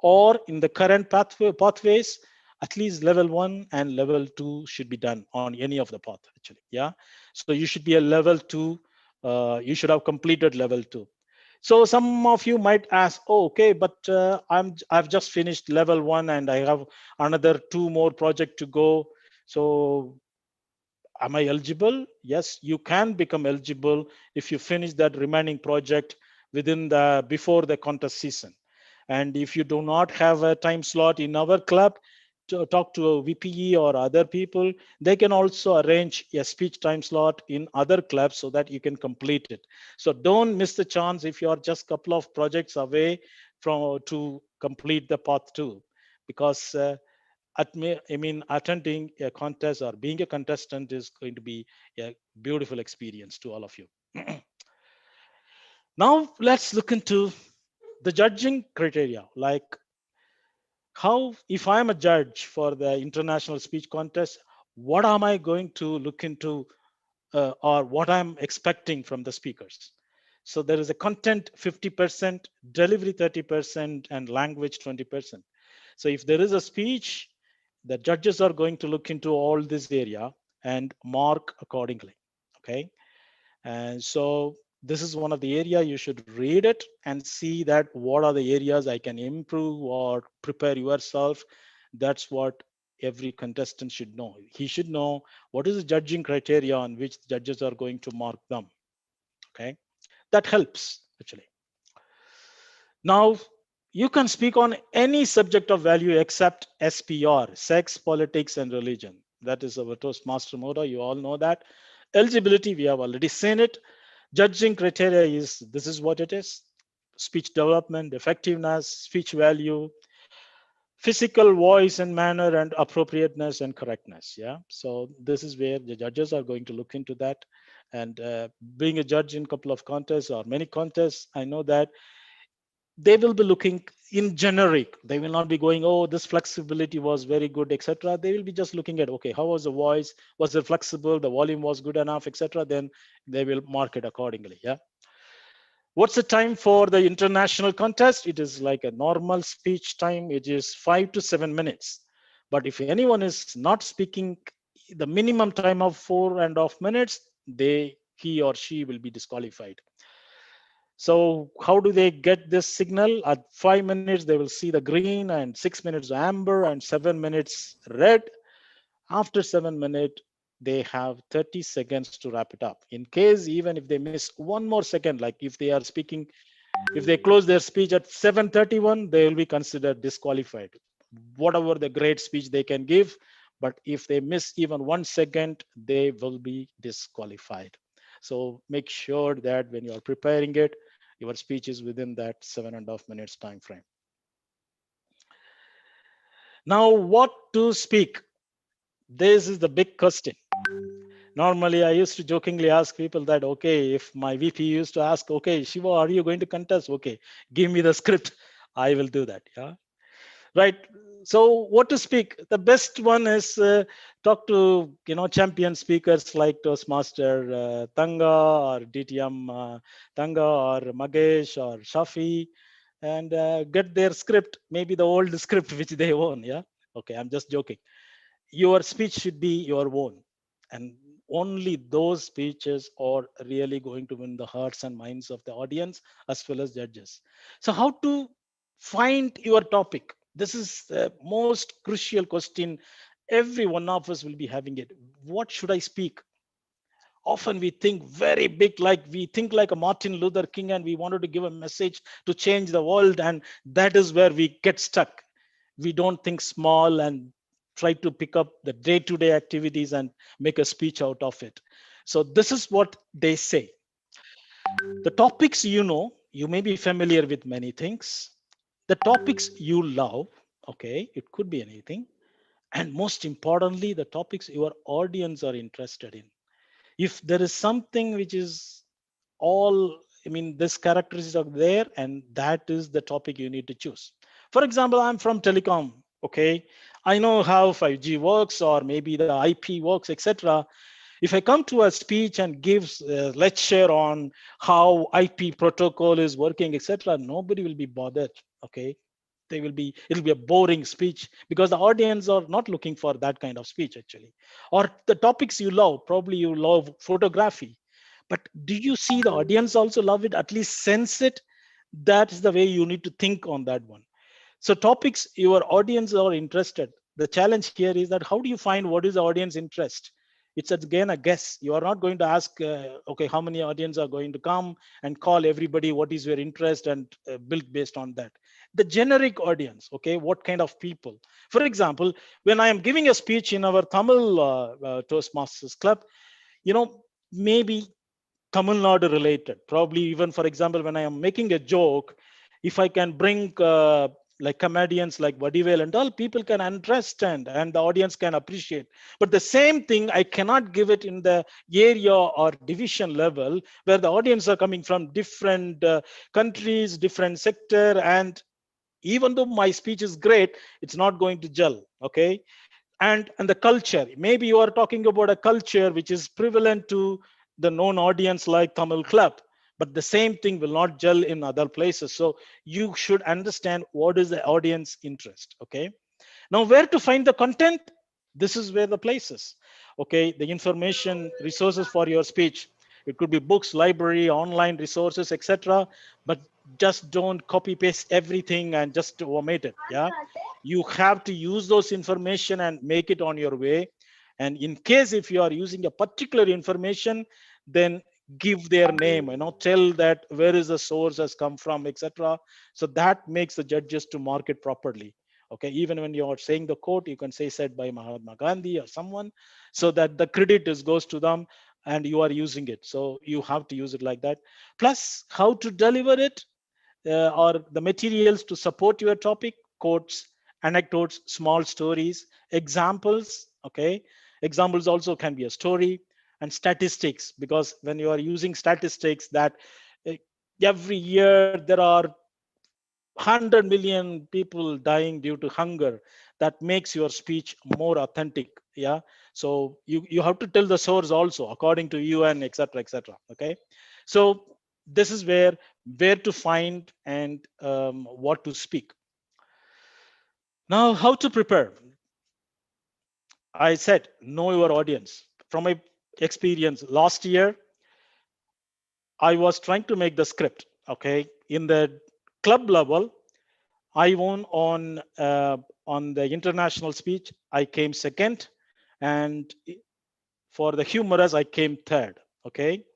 or in the current pathways, at least level 1 and level 2 should be done on any of the path, actually. Yeah. So you should be a level 2. You should have completed level 2. So some of you might ask, oh, okay, but I've just finished level 1 and I have another 2 more projects to go. So am I eligible? Yes, you can become eligible if you finish that remaining project before the contest season. And if you do not have a time slot in our club, to talk to a VPE or other people, they can also arrange a speech time slot in other clubs so that you can complete it. So don't miss the chance if you are just a couple of projects away from to complete the path 2, because attending a contest or being a contestant is going to be a beautiful experience to all of you. Now let's look into the judging criteria, like how, if I'm a judge for the international speech contest, what am I going to look into or what I'm expecting from the speakers? So there is a content 50%, delivery 30%, and language 20%. So if there is a speech, the judges are going to look into all this area and mark accordingly. Okay. And so this is one of the area you should read it and see that what are the areas I can improve or prepare yourself. That's what every contestant should know. He should know what is the judging criteria on which the judges are going to mark them. Okay, that helps actually. Now you can speak on any subject of value except SPR, sex, politics, and religion. That is our Toastmaster motto. You all know that. Eligibility, we have already seen it. Judging criteria is, this is what it is: speech development, effectiveness, speech value, physical voice and manner, and appropriateness and correctness. Yeah, so this is where the judges are going to look into that. And being a judge in a couple of contests or many contests, I know that they will be looking in generic. They will not be going, oh, this flexibility was very good, etc. They will be just looking at, okay, how was the voice? Was it flexible? The volume was good enough, etc. Then they will mark it accordingly. Yeah. What's the time for the international contest? It is like a normal speech time. It is 5 to 7 minutes. But if anyone is not speaking the minimum time of 4.5 minutes, he or she will be disqualified. So how do they get this signal? At 5 minutes, they will see the green, and 6 minutes amber, and 7 minutes red. After 7 minutes, they have 30 seconds to wrap it up. In case, even if they miss one more second, like if they are speaking, if they close their speech at 7:31, they will be considered disqualified. Whatever the great speech they can give, but if they miss even 1 second, they will be disqualified. So make sure that when you are preparing it, your speech is within that 7.5 minutes time frame. Now, what to speak? This is the big question. Normally, I used to jokingly ask people that, okay, if my VP used to ask, okay, Shiva, are you going to contest? Okay, give me the script. I will do that. Yeah. Right. So what to speak? The best one is talk to, champion speakers like Toastmaster Tanga or DTM Tanga or Magesh or Shafi, and get their script, maybe the old script which they own. Yeah. Okay, I'm just joking. Your speech should be your own, and only those speeches are really going to win the hearts and minds of the audience as well as judges. So how to find your topic? This is the most crucial question. Every one of us will be having it. What should I speak? Often we think very big, like we think like a Martin Luther King, and we wanted to give a message to change the world, and that is where we get stuck. We don't think small and try to pick up the day-to-day activities and make a speech out of it. So this is what they say. The topics, you may be familiar with many things. The topics you love, okay, it could be anything. And most importantly, the topics your audience are interested in. If there is something which is this characteristics are there, and that is the topic you need to choose. For example, I'm from telecom. Okay, I know how 5G works, or maybe the IP works, etc. If I come to a speech and gives let's share on how IP protocol is working, etc., nobody will be bothered. Okay, it'll be a boring speech, because the audience are not looking for that kind of speech actually. Or the topics you love, probably you love photography, but do you see the audience also love it? At least sense it. That is the way you need to think on that one. So topics your audience are interested. The challenge here is that how do you find what is the audience interest? It's again a guess. You are not going to ask, okay, how many audience are going to come, and call everybody what is your interest and build based on that. the generic audience. Okay, what kind of people? For example, when I am giving a speech in our Tamil Toastmasters club, maybe Tamil Nadu related. Probably even, for example, when I am making a joke, if I can bring like comedians like Vadivel and all, people can understand and the audience can appreciate. But the same thing, I cannot give it in the area or division level where the audience are coming from different countries, different sector, and even though my speech is great, it's not going to gel. Okay. And the culture, maybe you are talking about a culture which is prevalent to the known audience like Tamil club, but the same thing will not gel in other places. So you should understand what is the audience interest. Okay, now where to find the content? This is where the places. Okay, the information resources for your speech, it could be books, library, online resources, etc. But just don't copy paste everything and just omit it. Yeah, you have to use those information and make it on your way. And in case if you are using a particular information, then give their name, tell that where is the source has come from, etc. So that makes the judges to mark it properly. Okay, even when you are saying the quote, you can say said by Mahatma Gandhi or someone, so that the credit goes to them and you are using it. So you have to use it like that. Plus, how to deliver it, or the materials to support your topic, quotes, anecdotes, small stories, examples. Okay, examples also can be a story, and statistics, because when you are using statistics that every year there are 100 million people dying due to hunger, that makes your speech more authentic. Yeah, so you have to tell the source also according to UN, etc., etc. Okay, so this is where to find and what to speak. Now, how to prepare? I said know your audience. From my experience last year, I was trying to make the script. Okay, in the club level, I won on the international speech. I came second, and for the humorous, I came third. Okay.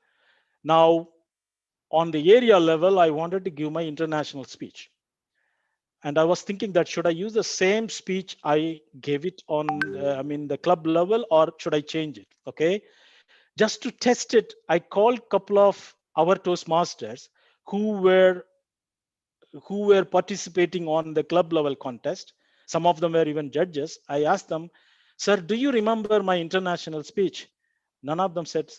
Now, on the area level, I wanted to give my international speech, and I was thinking that should I use the same speech I gave it on, the club level, or should I change it? Okay. Just to test it, I called a couple of our Toastmasters who were participating on the club level contest. Some of them were even judges. I asked them, sir, do you remember my international speech? None of them said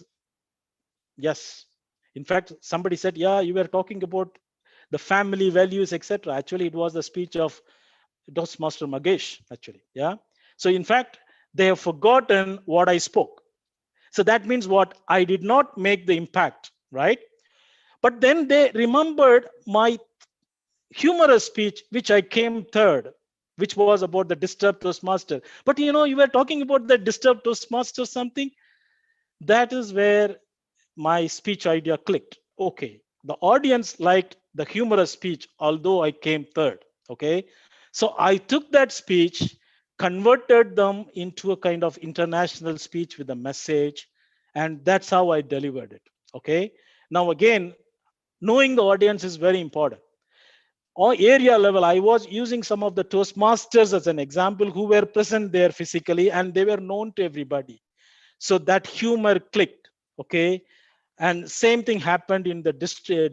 yes. In fact, somebody said, yeah, you were talking about the family values, etc. Actually, it was the speech of Toastmaster Magesh, actually. Yeah. So in fact, they have forgotten what I spoke. So that means what? I did not make the impact, right? But then they remembered my humorous speech, which I came third, which was about the disturbed Toastmaster. But you were talking about the disturbed Toastmaster something. That is where my speech idea clicked. Okay, the audience liked the humorous speech, although I came third. Okay, so I took that speech, converted them into a kind of international speech with a message, and that's how I delivered it. Okay, now again, knowing the audience is very important. On area level, I was using some of the Toastmasters as an example who were present there physically and they were known to everybody. So that humor clicked. Okay. And same thing happened in the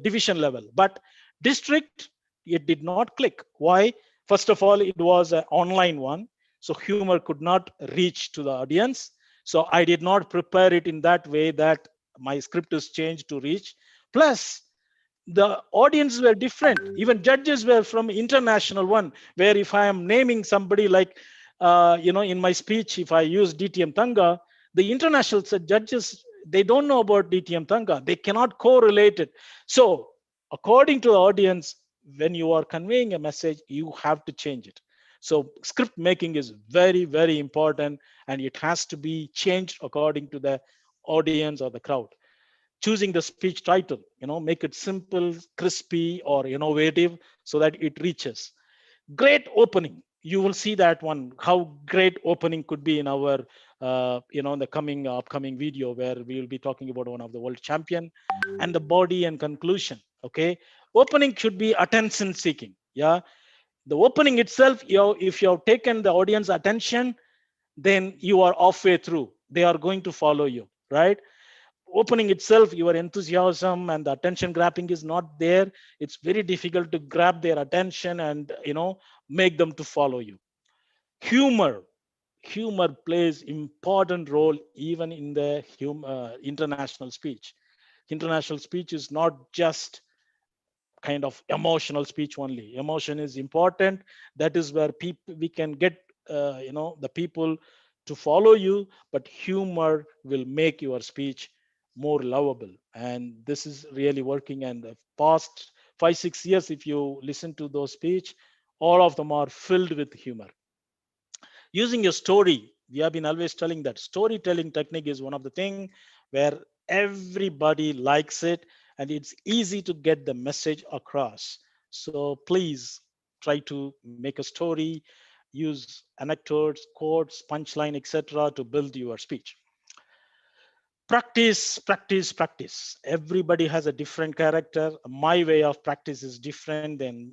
division level. But district, it did not click. Why? First of all, it was an online one. So humor could not reach to the audience. So I did not prepare it in that way that my script is changed to reach. Plus, the audience were different. Even judges were from international one, where if I am naming somebody like in my speech, if I use DTM Tanga, the international judges, they don't know about DTM Tanga, they cannot correlate it. So according to the audience, when you are conveying a message, you have to change it. So script making is very, very important, and it has to be changed according to the audience or the crowd. Choosing the speech title, make it simple, crispy, or innovative, so that it reaches. Great opening, you will see that one, how great opening could be in our the coming upcoming video, where we will be talking about one of the world champion, and the body and conclusion. Okay, opening should be attention seeking. Yeah, The opening itself, if you have taken the audience attention, then you are halfway through. They are going to follow you, right? Opening itself, your enthusiasm and the attention grabbing is not there. It's very difficult to grab their attention and make them to follow you. Humor plays important role even in the international speech. International speech is not just kind of emotional speech only. Emotion is important. That is where we can get the people to follow you, but humor will make your speech more lovable. And this is really working. And the past 5-6 years, if you listen to those speech, all of them are filled with humor. Using a story, we have been always telling that storytelling technique is one of the things where everybody likes it, and it's easy to get the message across. So please try to make a story, use anecdotes, quotes, punchline, etc. to build your speech. Practice. Everybody has a different character. My way of practice is different than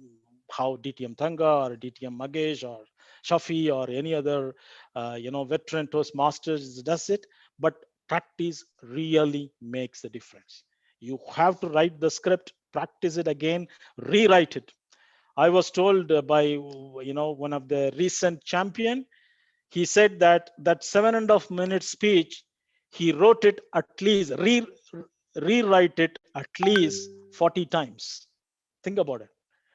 how DTM Thanga or DTM Magesh or Shafi or any other veteran Toastmasters does it. But practice really makes the difference. You have to write the script, practice it again, rewrite it. I was told by one of the recent champion. He said that 7.5 minute speech, he wrote it at least, rewrite it at least 40 times. Think about it.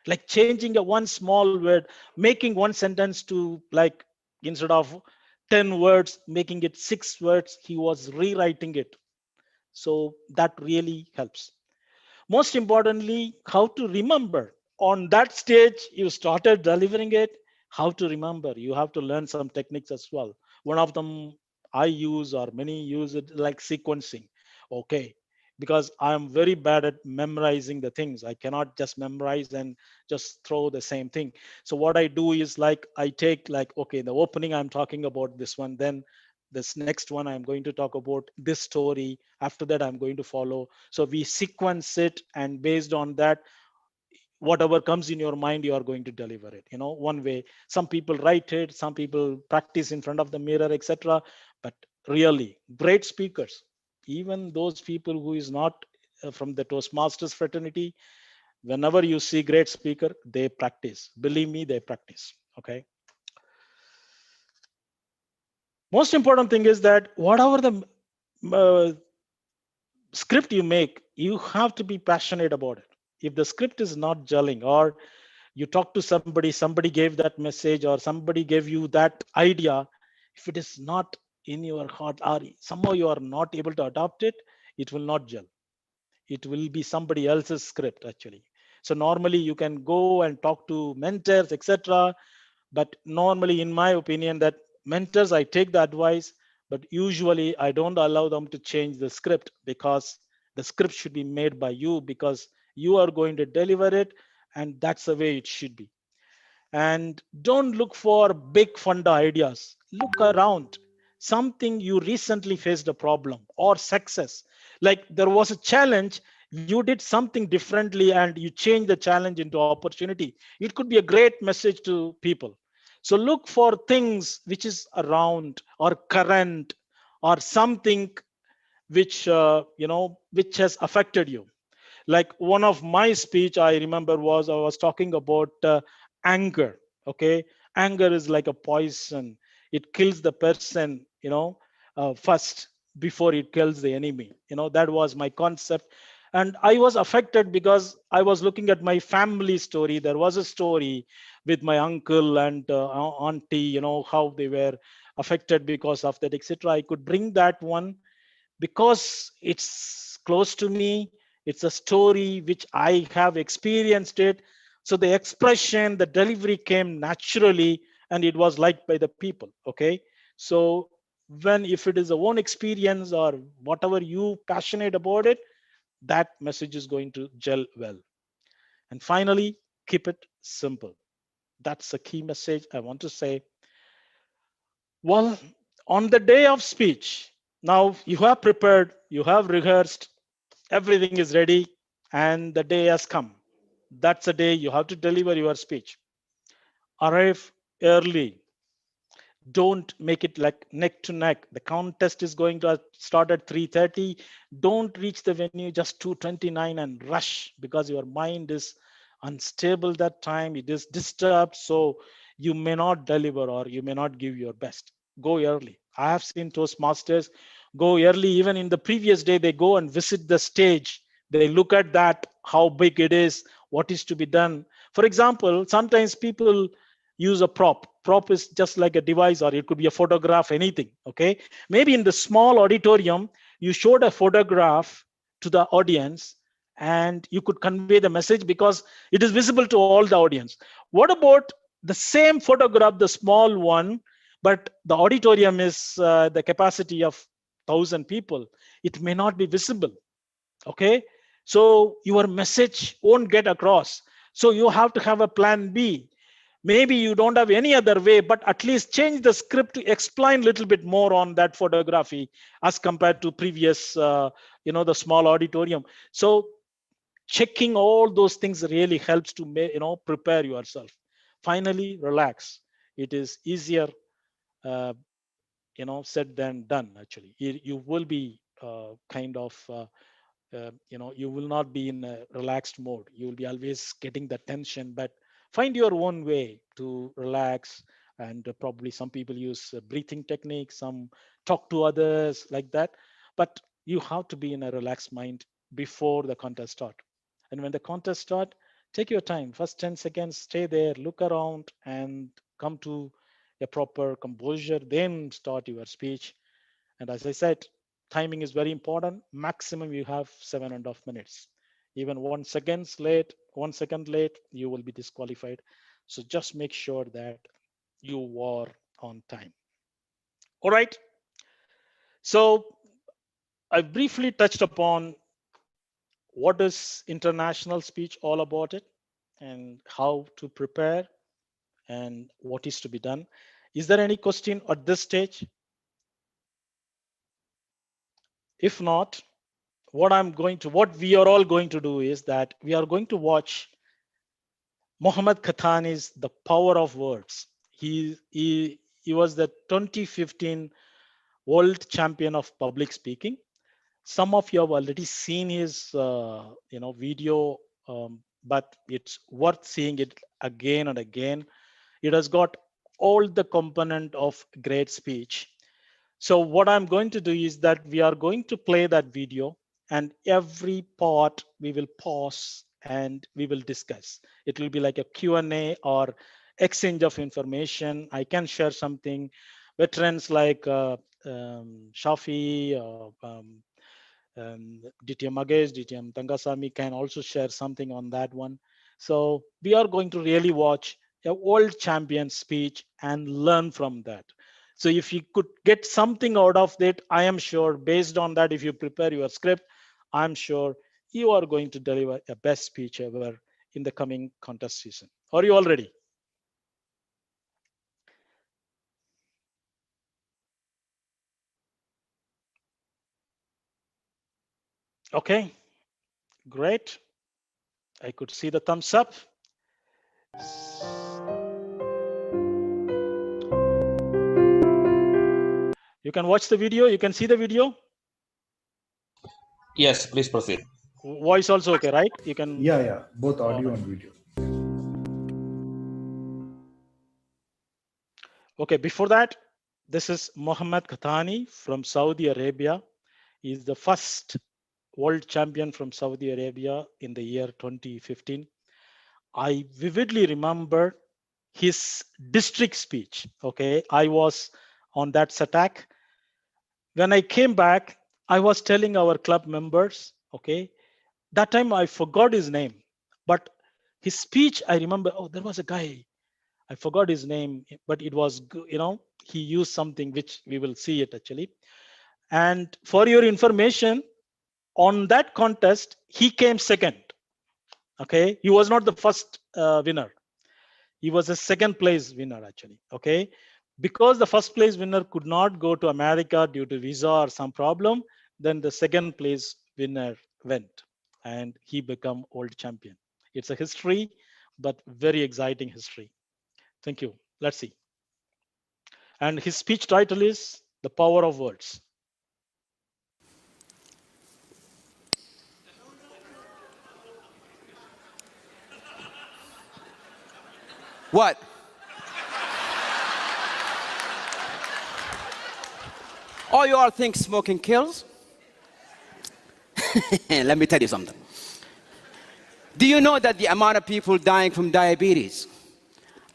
Like changing one small word, making one sentence to, like, instead of 10 words, making it 6 words, he was rewriting it. So that really helps. Most importantly, how to remember. On that stage, you started delivering it. How to remember? You have to learn some techniques as well. One of them I use, or many use it, like sequencing. Okay, because I'm very bad at memorizing the things. I cannot just memorize and just throw the same thing. So what I do is, like, I take, like, okay, the opening, I'm talking about this one, then this next one I'm going to talk about this story, after that I'm going to follow. So we sequence it, and based on that, whatever comes in your mind, you are going to deliver it, one way. Some people write it, some people practice in front of the mirror, etc. But really great speakers, even those people who is not from the Toastmasters fraternity, whenever you see great speaker, they practice. Believe me, they practice. Okay. Most important thing is that whatever the script you make, you have to be passionate about it. If the script is not gelling, or you talk to somebody gave that message, or somebody gave you that idea, if it is not in your heart, or somehow you are not able to adopt it, it will not gel. It will be somebody else's script actually. So normally you can go and talk to mentors, etc. But normally, in my opinion, that mentors, I take the advice, but usually I don't allow them to change the script, because the script should be made by you, because you are going to deliver it, and that's the way it should be. And don't look for big funda ideas. Look around. Something you recently faced a problem or success. Like there was a challenge, you did something differently and you changed the challenge into opportunity. It could be a great message to people. So look for things which is around or current, or something which which has affected you. Like one of my speech I remember was, I was talking about anger. Okay, anger is like a poison. It kills the person first, before it kills the enemy. That was my concept. And I was affected because I was looking at my family story. There was a story with my uncle and auntie, how they were affected because of that, etc. I could bring that one because it's close to me. It's a story which I have experienced it. So the expression, the delivery came naturally, and it was liked by the people. Okay. So if it is a own experience or whatever you passionate about it, that message is going to gel well. And finally, keep it simple. That's the key message I want to say. Well, on the day of speech, now you have prepared, you have rehearsed, everything is ready, and the day has come. That's the day you have to deliver your speech. Arrive early. Don't make it like neck to neck. The contest is going to start at 3:30. Don't reach the venue just 2:29 and rush, because your mind is unstable that time. It is disturbed, so you may not deliver or you may not give your best. Go early. I have seen Toastmasters go early. Even in the previous day, they go and visit the stage. They look at that, how big it is, what is to be done. For example, sometimes people use a prop. Prop is just like a device, or it could be a photograph, anything. Okay, maybe in the small auditorium you showed a photograph to the audience and you could convey the message because it is visible to all the audience. What about the same photograph, the small one, but the auditorium is the capacity of 1,000 people? It may not be visible. Okay, so your message won't get across. So you have to have a plan B. Maybe you don't have any other way, but at least change the script to explain a little bit more on that photography as compared to previous, the small auditorium. So checking all those things really helps to prepare yourself. Finally, relax. It is easier uh, said than done. Actually, you will be kind of you will not be in a relaxed mode. You will be always getting the tension, but find your own way to relax. And probably some people use breathing techniques, some talk to others like that, but you have to be in a relaxed mind before the contest start. And when the contest start, take your time. First 10 seconds, stay there, look around, and come to a proper composure, then start your speech. And as I said, timing is very important. Maximum you have 7.5 minutes. Even 1 second late, you will be disqualified. So just make sure that you are on time. All right. So I briefly touched upon what is international speech all about it and how to prepare and what is to be done. Is there any question at this stage? If not, what we are all going to do is that we are going to watch Mohammed Khatani's The Power of Words. He was the 2015 world champion of public speaking. Some of you have already seen his video, but it's worth seeing it again and again. It has got all the component of great speech. So what I'm going to do is that we are going to play that video, and every part we will pause and we will discuss. It will be like a Q&A or exchange of information. I can share something. Veterans like Shafi, DTM Magesh, DTM Tangasamy can also share something on that one. So we are going to really watch a world champion speech and learn from that. So if you could get something out of it, I am sure based on that, if you prepare your script, I'm sure you are going to deliver a best speech ever in the coming contest season. Are you all ready? Okay, great. I could see the thumbs up. You can watch the video. You can see the video. Yes, please proceed. Voice also okay, right? You can. Yeah, both audio and video. Okay, before that, this is Mohammed Khatani from Saudi Arabia. He's the first world champion from Saudi Arabia in the year 2015. I vividly remember his district speech. Okay, I was on that SATAC. When I came back, I was telling our club members, okay, that time I forgot his name, but his speech, I remember, oh, there was a guy, I forgot his name, but it was, he used something which we will see it actually. And for your information, on that contest, he came second. Okay, he was not the first winner. He was a second place winner actually. Okay, because the first place winner could not go to America due to visa or some problem, then the second place winner went and he became world champion. It's a history, but very exciting history. Thank you. Let's see. And his speech title is The Power of Words. What? All you all think smoking kills? Let me tell you something. Do you know that the amount of people dying from diabetes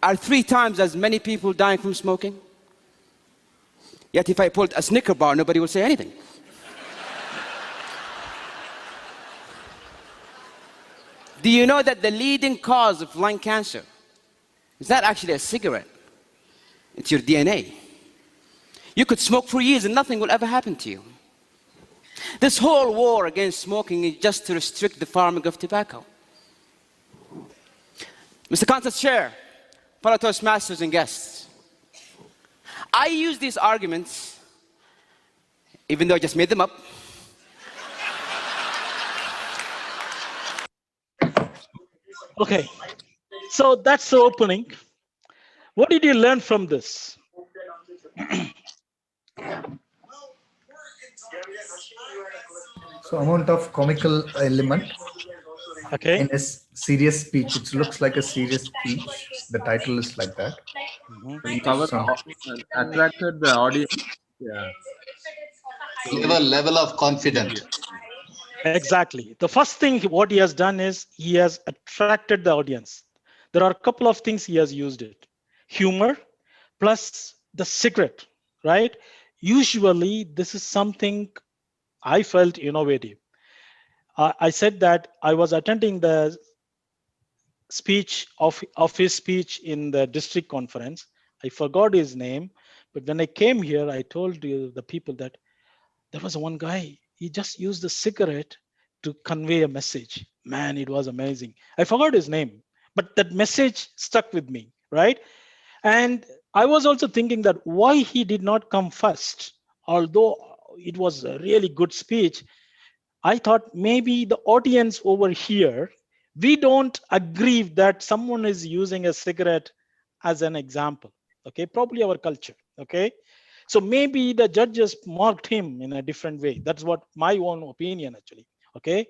are 3 times as many people dying from smoking? Yet if I pulled a Snicker bar, nobody would say anything. Do you know that the leading cause of lung cancer is not actually a cigarette? It's your DNA. You could smoke for years and nothing will ever happen to you. This whole war against smoking is just to restrict the farming of tobacco. Mr. Contest Chair, fellow Toastmasters and guests, I use these arguments, even though I just made them up, Okay, so that's the opening. What did you learn from this? So amount of comical element. Okay. In a serious speech, it looks like a serious speech. The title is like that. Cover So- attracted the audience. Yeah. Level of confidence. Exactly. The first thing what he has done is he has attracted the audience. There are a couple of things he has used it. Humor plus the secret, right? Usually this is something I felt innovative. I said that I was attending the speech of his speech in the district conference. I forgot his name, but when I came here, I told the people that there was one guy, he just used a cigarette to convey a message. Man, it was amazing. I forgot his name, but that message stuck with me, right? And I was also thinking that why he did not come first, although it was a really good speech. I thought maybe the audience over here, we don't agree that someone is using a cigarette as an example. Okay, probably our culture. Okay, so maybe the judges marked him in a different way. That's what my own opinion actually. Okay,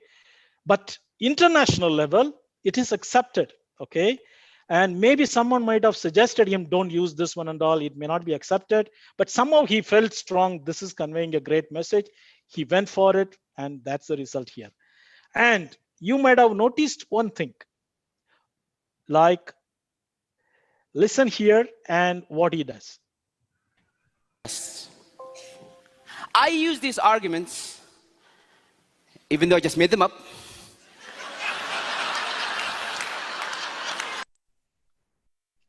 but international level, it is accepted. Okay, and maybe someone might have suggested him don't use this one and all. It may not be accepted, but somehow he felt strong. This is conveying a great message. He went for it, and that's the result here. And you might have noticed one thing, like listen here and what he does. I use these arguments, even though I just made them up,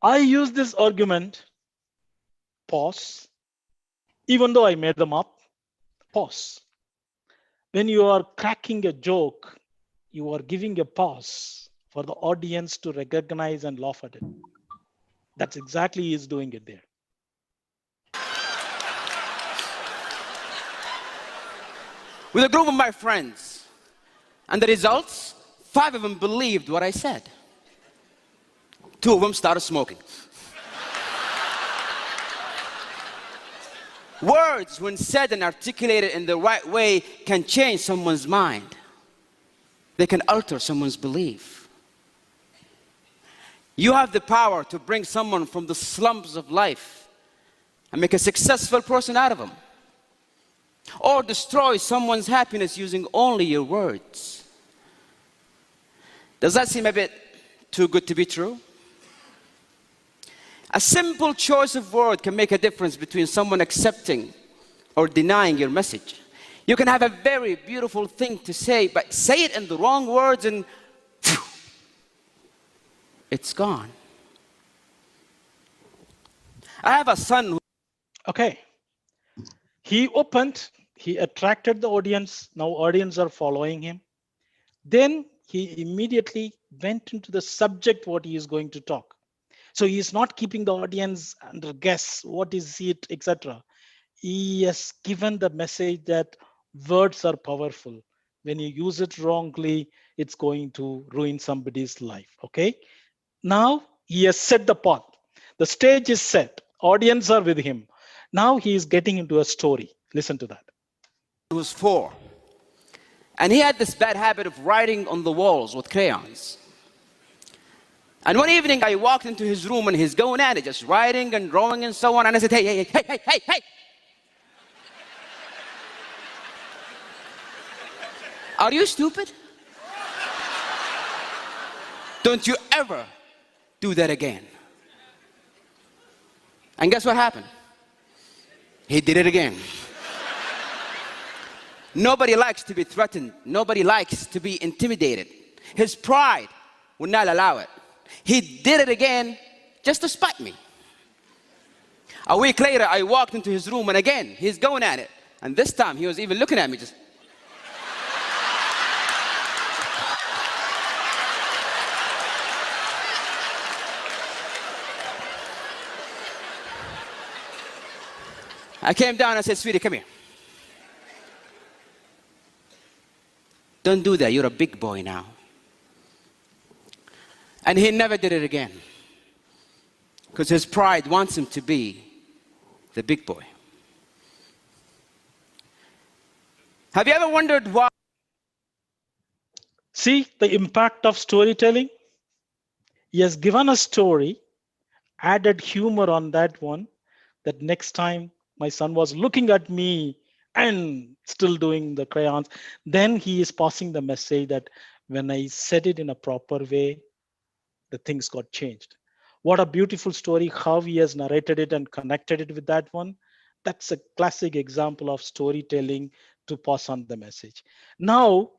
I use this argument, pause, even though I made them up, pause. When you are cracking a joke, you are giving a pause for the audience to recognize and laugh at it. That's exactly he's doing it there. with a group of my friends. And the results, 5 of them believed what I said. 2 of them started smoking. Words, when said and articulated in the right way, can change someone's mind. They can alter someone's belief. You have the power to bring someone from the slums of life and make a successful person out of them. Or destroy someone's happiness using only your words. Does that seem a bit too good to be true? A simple choice of word can make a difference between someone accepting or denying your message. You can have a very beautiful thing to say, but say it in the wrong words and phew, it's gone. I have a son who... Okay. He opened, he attracted the audience. Now audience are following him. Then he immediately went into the subject what he is going to talk. So he is not keeping the audience under guess, what is it, etc. He has given the message that words are powerful. When you use it wrongly, it's going to ruin somebody's life. Okay. Now he has set the path. The stage is set. Audience are with him. Now he is getting into a story. Listen to that. He was 4. And he had this bad habit of writing on the walls with crayons. And one evening I walked into his room and he's going at it, just writing and drawing and so on. And I said, hey, hey, hey, hey, hey, hey. Are you stupid? Don't you ever do that again. And guess what happened? He did it again. Nobody likes to be threatened. Nobody likes to be intimidated. His pride would not allow it. He did it again just to spite me. A week later, I walked into his room and again, he's going at it. And this time, he was even looking at me just. I came down and I said, sweetie, come here. Don't do that, you're a big boy now. And he never did it again. Because his pride wants him to be the big boy. Have you ever wondered why? See the impact of storytelling? He has given a story, added humor on that one, that next time my son was looking at me and still doing the crayons, then he is passing the message that when I said it in a proper way, the things got changed. What a beautiful story, how he has narrated it and connected it with that one. That's a classic example of storytelling to pass on the message. Now,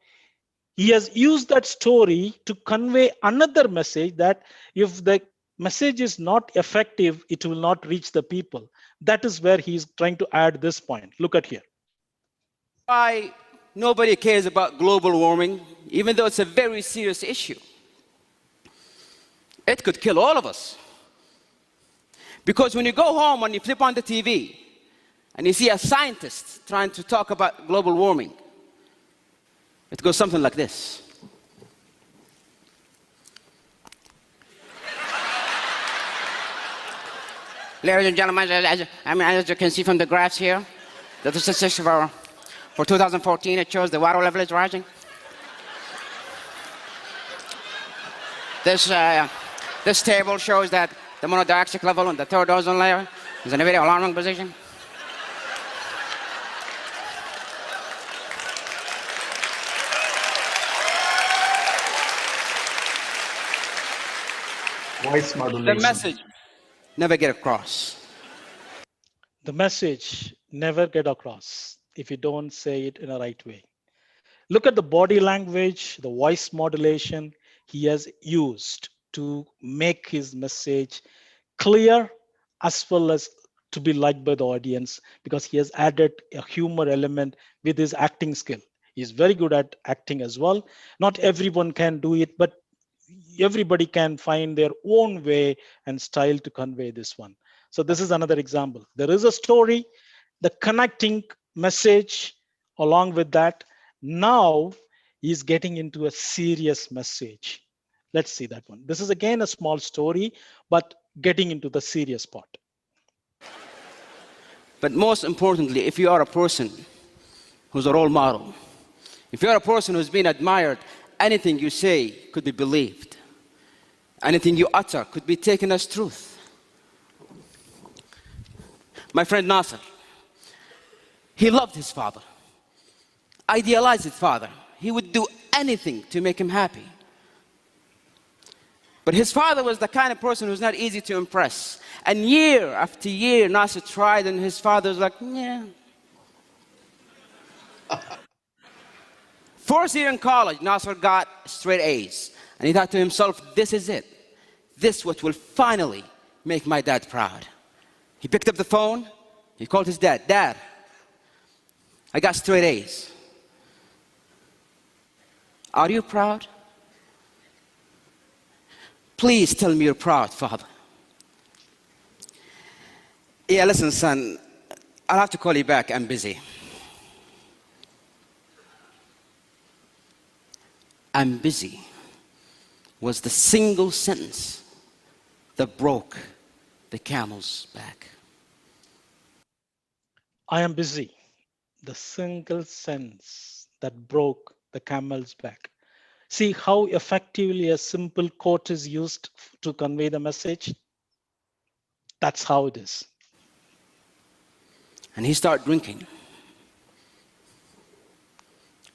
he has used that story to convey another message that if the message is not effective, it will not reach the people. That is where he's trying to add this point. Look at here. Why nobody cares about global warming, even though it's a very serious issue. It could kill all of us. Because when you go home and you flip on the TV and you see a scientist trying to talk about global warming, it goes something like this. Ladies and gentlemen, as you can see from the graphs here, the statistics for 2014, it shows the water level is rising. This table shows that the monodiaxic level in the third ozone layer is in a very alarming position. Voice modulation. The message never get across. The message never get across if you don't say it in a right way. Look at the body language, the voice modulation he has used to make his message clear as well as to be liked by the audience, because he has added a humor element with his acting skill. He's very good at acting as well. Not everyone can do it, but everybody can find their own way and style to convey this one. So this is another example. There is a story, the connecting message along with that. Now he's getting into a serious message. Let's see that one. This is again a small story, but getting into the serious part. But most importantly, if you are a person who's a role model, if you're a person who's been admired, anything you say could be believed. Anything you utter could be taken as truth. My friend Nasser, he loved his father, idealized his father. He would do anything to make him happy. But his father was the kind of person who's not easy to impress. And year after year, Nasser tried, and his father was like, yeah. First year in college, Nasser got straight A's. And he thought to himself, this is it. This what will finally make my dad proud. He picked up the phone. He called his dad. Dad, I got straight A's. Are you proud? Please tell me you're proud, Father. Yeah, listen, son, I'll have to call you back. I'm busy. I'm busy was the single sentence that broke the camel's back. I am busy. The single sentence that broke the camel's back. See how effectively a simple quote is used to convey the message? That's how it is. And he started drinking,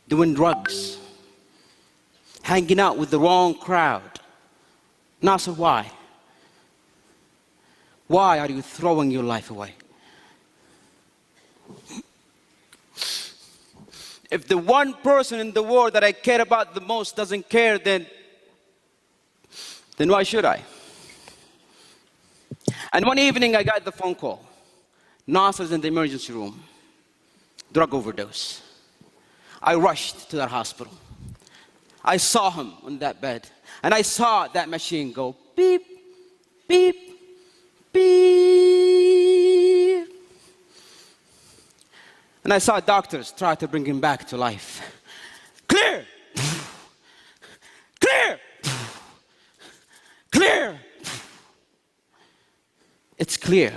doing drugs, hanging out with the wrong crowd. Nasser, why? Why are you throwing your life away? If the one person in the world that I care about the most doesn't care, then why should I? And one evening I got the phone call. Nasser's in the emergency room, drug overdose. I rushed to that hospital. I saw him on that bed, and I saw that machine go beep, beep, beep. And I saw doctors try to bring him back to life. Clear! Clear! Clear! It's clear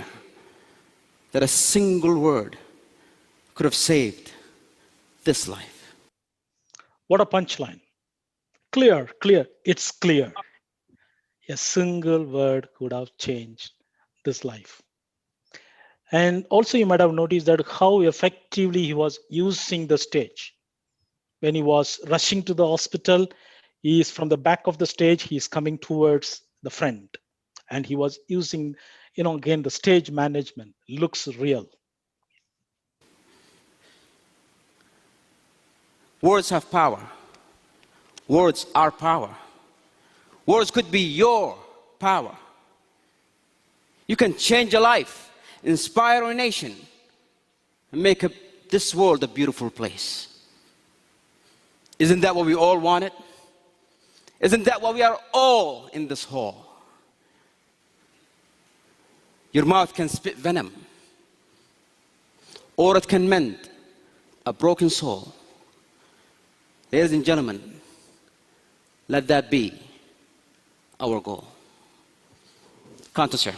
that a single word could have saved this life. What a punchline. Clear, clear, it's clear. A single word could have changed this life. And also you might have noticed that how effectively he was using the stage. When he was rushing to the hospital, he is from the back of the stage, he is coming towards the front. And he was using, again, the stage management looks real. Words have power. Words are power. Words could be your power. You can change a life, inspire a nation, and make this world a beautiful place. Isn't that what we all wanted? Isn't that why we are all in this hall? Your mouth can spit venom, or it can mend a broken soul. Ladies and gentlemen, let that be our goal. Kanto, sir.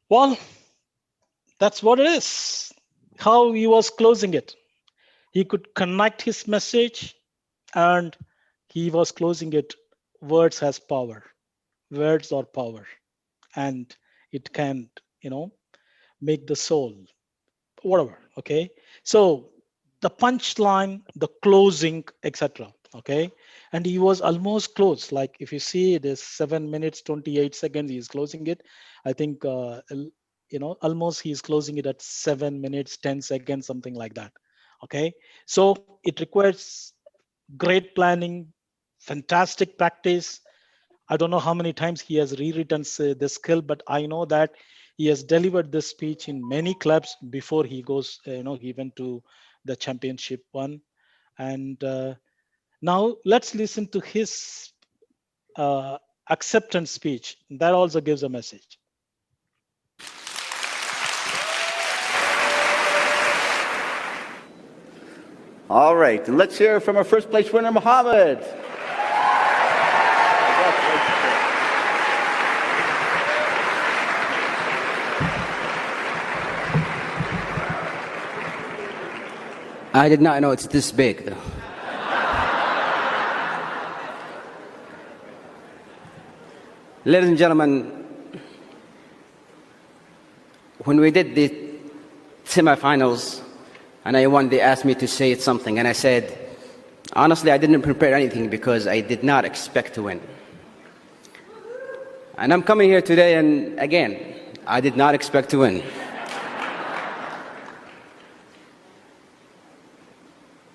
Well, that's what it is. How he was closing it. He could connect his message and he was closing it. Words has power. Words are power. And it can, make the soul, whatever, okay? So the punchline, the closing, etc. Okay, and he was almost close. Like if you see it is 7 minutes 28 seconds, he's closing it. I think almost he's closing it at 7 minutes 10 seconds, something like that. Okay, so it requires great planning, fantastic practice. I don't know how many times he has rewritten this skill, but I know that he has delivered this speech in many clubs before he goes, he went to the championship one. And now let's listen to his acceptance speech. That also gives a message. All right, and let's hear from our first place winner, Mohammed. I did not know it's this big, though. Ladies and gentlemen, when we did the semifinals and I won, they asked me to say something, and I said, honestly, I didn't prepare anything because I did not expect to win. And I'm coming here today, and again, I did not expect to win.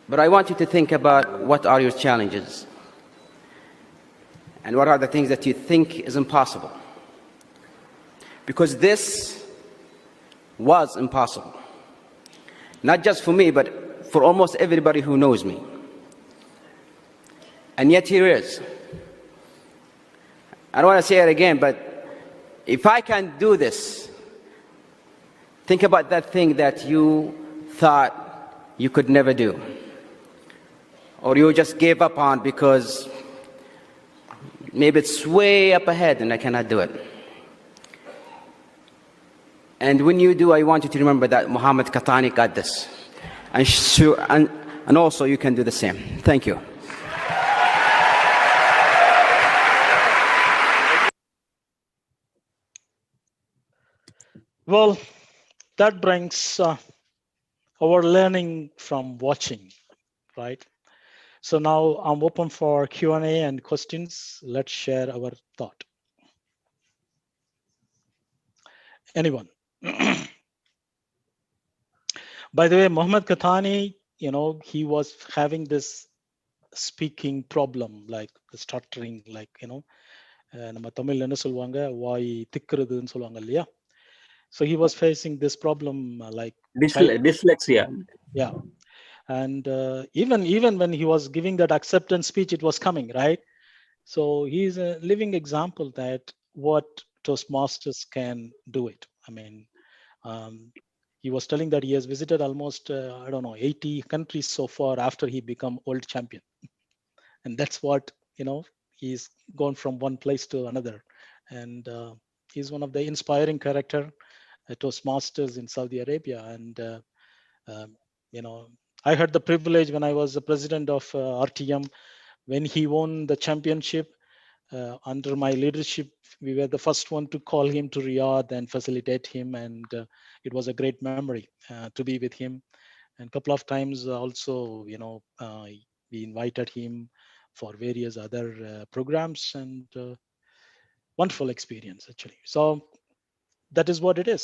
But I want you to think about what are your challenges and what are the things that you think is impossible. Because this was impossible. Not just for me, but for almost everybody who knows me. And yet here it is. I don't want to say it again, but if I can do this, think about that thing that you thought you could never do, or you just gave up on because maybe it's way up ahead and I cannot do it. And when you do, I want you to remember that Muhammad Katani got this. And also you can do the same. Thank you. Well, that brings our learning from watching, right? So now I'm open for Q&A and questions. Let's share our thought. Anyone? By the way, Muhammad Katani, he was having this speaking problem, like stuttering, like, நம்ம தமிழ்ல என்ன சொல்லுவாங்க வாய் திக்குறதுன்னு சொல்லுவாங்க இல்லையா? So he was facing this problem like dyslexia. Yeah. And even when he was giving that acceptance speech, it was coming, right? So he's a living example that what Toastmasters can do it. I mean, he was telling that he has visited almost, 80 countries so far after he become world champion. And that's what, he's gone from one place to another. And he's one of the inspiring character at Toastmasters in Saudi Arabia. And, I had the privilege when I was the president of RTM, when he won the championship under my leadership, we were the first one to call him to Riyadh and facilitate him. And it was a great memory to be with him. And a couple of times also, we invited him for various other programs, and wonderful experience actually. So that is what it is.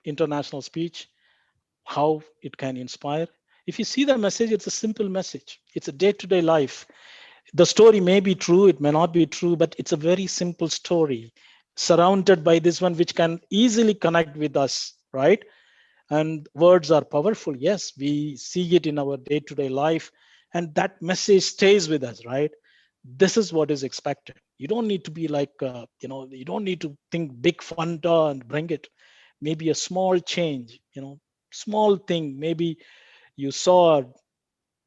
International speech, how it can inspire. If you see the message, it's a simple message. It's a day-to-day life. The story may be true, it may not be true, but it's a very simple story surrounded by this one, which can easily connect with us, right? And words are powerful. Yes, we see it in our day-to-day life, and that message stays with us, right? This is what is expected. You don't need to be like, you don't need to think big funda and bring it. Maybe a small change, small thing. Maybe you saw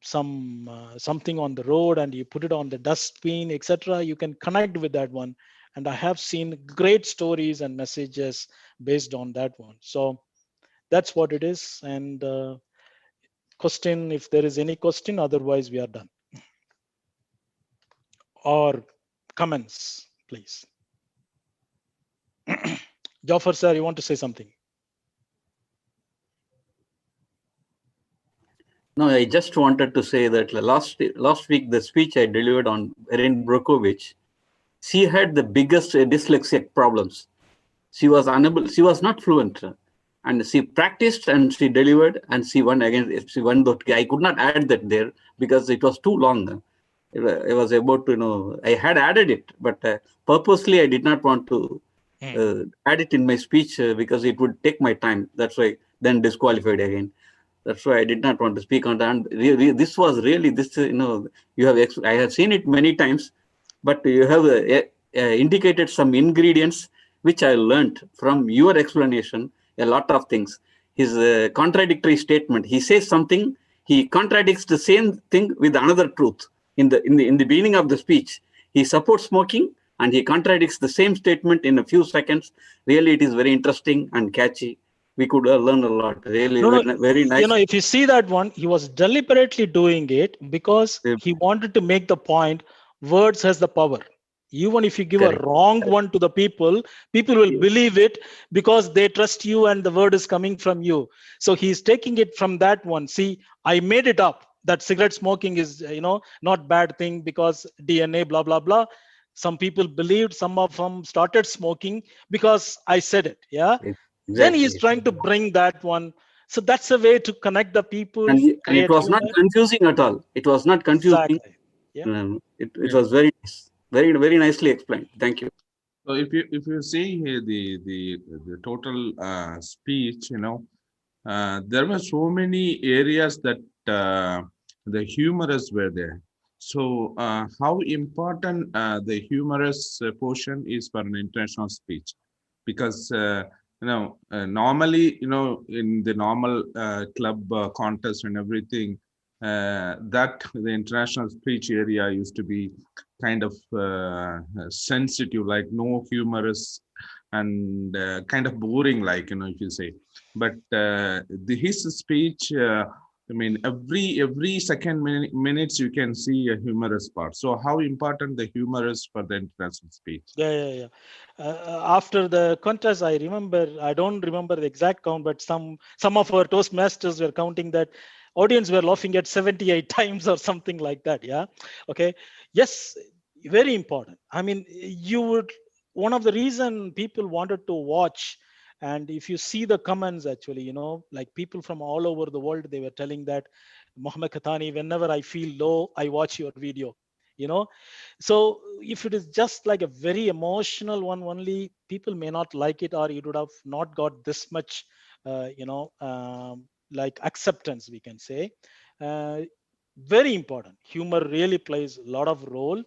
something on the road and you put it on the dustbin, etc. You can connect with that one. And I have seen great stories and messages based on that one. So that's what it is. And question, if there is any question, otherwise we are done. Or comments, please. Jafar sir, you want to say something? No, I just wanted to say that last week, the speech I delivered on Erin Brockovich, she had the biggest dyslexic problems. She was unable, she was not fluent. And she practiced and she delivered and she won again. She won that. I could not add that there because it was too long. I was about to, I had added it, but purposely I did not want to add it in my speech because it would take my time. That's why then disqualified again. That's why I did not want to speak on that. And this was really this. You have I have seen it many times, but you have indicated some ingredients which I learned from your explanation. A lot of things. His contradictory statement. He says something. He contradicts the same thing with another truth. In the beginning of the speech, he supports smoking and he contradicts the same statement in a few seconds. Really, it is very interesting and catchy. We could learn a lot. Really, very nice. If you see that one, he was deliberately doing it because he wanted to make the point, words has the power. Even if you give a wrong one to the people will believe it because they trust you and the word is coming from you. So he's taking it from that one. See, I made it up that cigarette smoking is, not bad thing because DNA, blah, blah, blah. Some people believed, some of them started smoking because I said it. Yeah. Exactly. Then he's trying to bring that one. So that's a way to connect the people. And it was not confusing at all. It was not confusing. Exactly. Yeah. It was very nice. Very, very nicely explained. Thank you. So if you see here the total speech, there were so many areas that the humorous were there. So how important the humorous portion is for an international speech, because normally in the normal club contest and everything, that the international speech area used to be kind of sensitive, like no humorous and kind of boring, like, if you say. But his speech, I mean, every second minutes you can see a humorous part. So how important the humor is for the international speech? Yeah. After the contest, I don't remember the exact count, but some of our Toastmasters were counting that audience were laughing at 78 times or something like that. Yeah. Okay. Yes, very important. I mean, one of the reason people wanted to watch, and if you see the comments, actually, like people from all over the world, they were telling that, Mohammed Khatani, whenever I feel low, I watch your video. So if it is just like a very emotional one only, people may not like it, or it would have not got this much, like acceptance, we can say. Very important. Humor really plays a lot of role.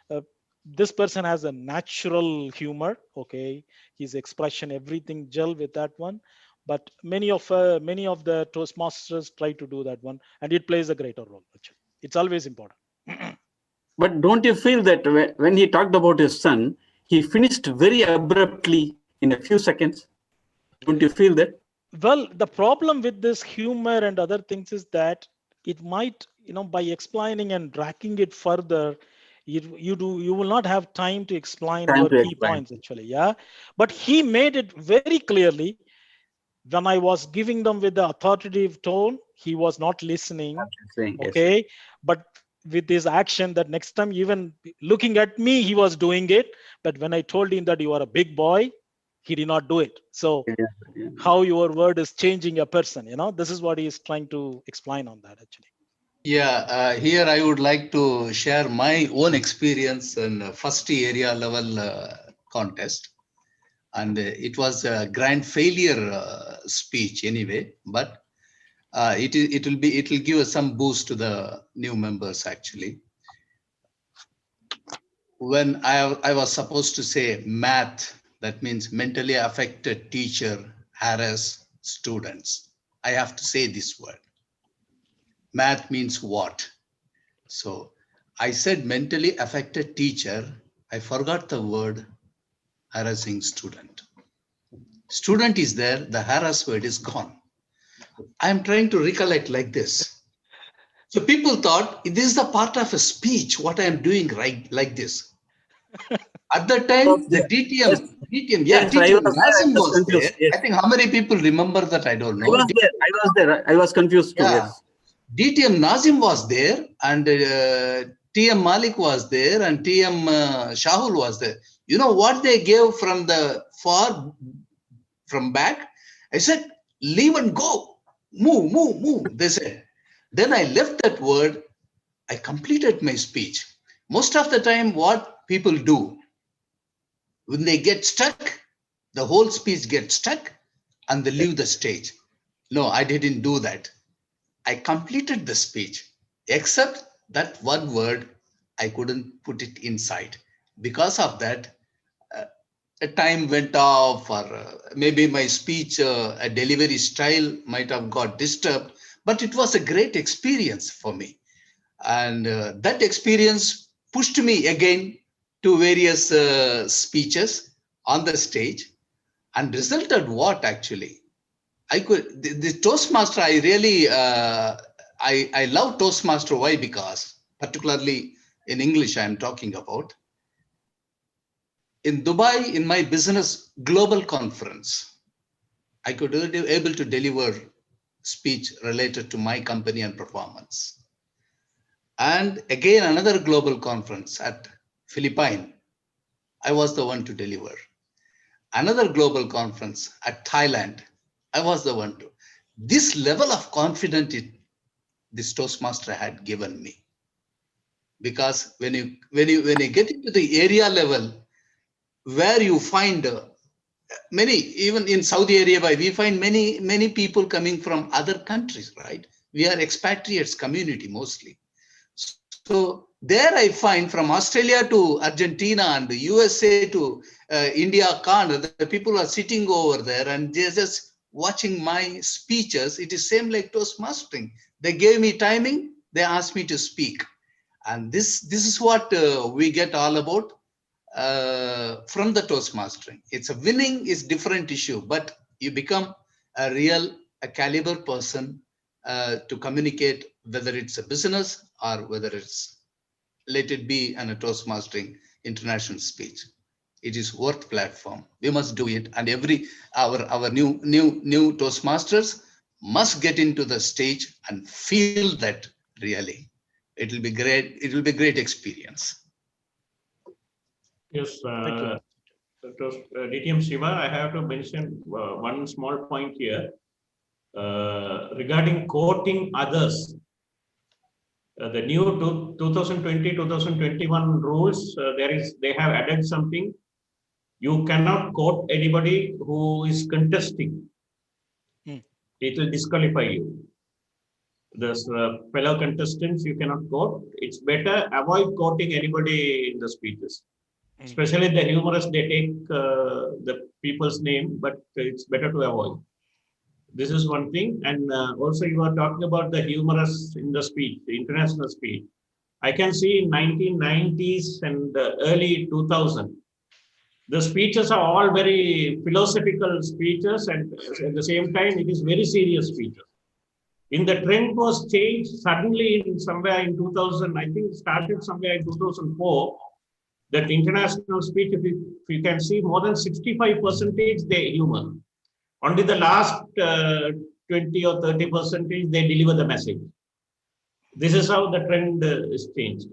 Uh, this person has a natural humor. Okay, his expression, everything gel with that one. But many of the Toastmasters try to do that one, and it plays a greater role. Actually, it's always important. But don't you feel that when he talked about his son, he finished very abruptly in a few seconds? Don't you feel that? Well, the problem with this humor and other things is that it might, by explaining and dragging it further, you will not have time to explain Time your to key explain. points, actually. Yeah. But he made it very clearly. When I was giving them with the authoritative tone, he was not listening. Okay. Yes. But with his action, that next time, even looking at me, he was doing it. But when I told him that you are a big boy, he did not do it. So how your word is changing a person, this is what he is trying to explain on that, actually. Yeah, here I would like to share my own experience in first area level contest. And it was a grand failure speech anyway, but it will give us some boost to the new members actually. When I was supposed to say math, that means mentally affected teacher harass students. I have to say this word. Math means what? So I said mentally affected teacher. I forgot the word harassing student. Student is there, the harass word is gone. I'm trying to recollect like this. So people thought this is the part of a speech, what I am doing right like this. At that time, the DTM, Yes, I DTM was there. I Nazim was was there. confused. Yes. I think how many people remember that, I don't know. I was there. I was confused too. Yeah. Yes. DTM Nazim was there, and TM Malik was there, and TM Shahul was there. You know what they gave from the from back? I said, leave and go. Move. They said. Then I left that word. I completed my speech. Most of the time, what people do, when they get stuck, the whole speech gets stuck and they leave the stage. No, I didn't do that. I completed the speech, except that one word, I couldn't put it inside. Because of that, a time went off, or maybe my speech delivery style might have got disturbed, but it was a great experience for me. And that experience pushed me again to various speeches on the stage, and resulted what actually? The Toastmaster, I really, I love Toastmaster. Why? Because particularly in English, I'm talking about. In Dubai, in my business global conference, I could be able to deliver speech related to my company and performance. And again, another global conference at Philippines, I was the one to deliver. Another global conference at Thailand, I was the one to. This level of confidence this Toastmaster had given me. Because when you get into the area level, where you find many, even in Saudi Arabia, we find many people coming from other countries, right? We are expatriates community mostly. So there I find from Australia to Argentina and the USA to India, Canada, the people are sitting over there and they're just watching my speeches. It is same like Toastmastering. They gave me timing, they asked me to speak. And this is what we get all about. from the Toastmastering. It's a winning is different issue, but you become a real, a caliber person to communicate, whether it's a business or whether it's, let it be an a Toastmastering international speech. It is worth platform. We must do it, and our new Toastmasters must get into the stage and feel that really. It will be great. It will be great experience. Yes, Thank you. DTM Shiva, I have to mention one small point here regarding quoting others. The new 2020-2021 rules, they have added something. You cannot quote anybody who is contesting. It will disqualify you. The fellow contestants you cannot quote. It's better avoid quoting anybody in the speeches. Especially the humorous, they take the people's name, but it's better to avoid. This is one thing. And also you are talking about the humorous in the speech, the international speech. I can see in 1990s and early 2000, the speeches are all very philosophical speeches, and at the same time, it is very serious speeches. In the trend was changed suddenly in somewhere in 2000, I think it started somewhere in 2004, that international speech, if you can see, more than 65% they humor. Only the last 20 or 30% they deliver the message. This is how the trend is changed.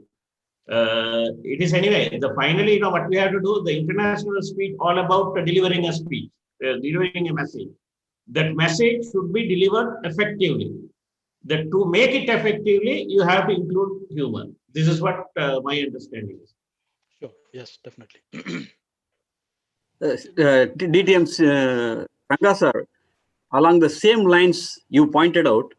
It is anyway, finally, what we have to do, the international speech all about delivering a speech, delivering a message. That message should be delivered effectively. That to make it effectively, you have to include humor. This is what my understanding is. Sure. Yes, definitely. DTM Ranga sir, along the same lines you pointed out,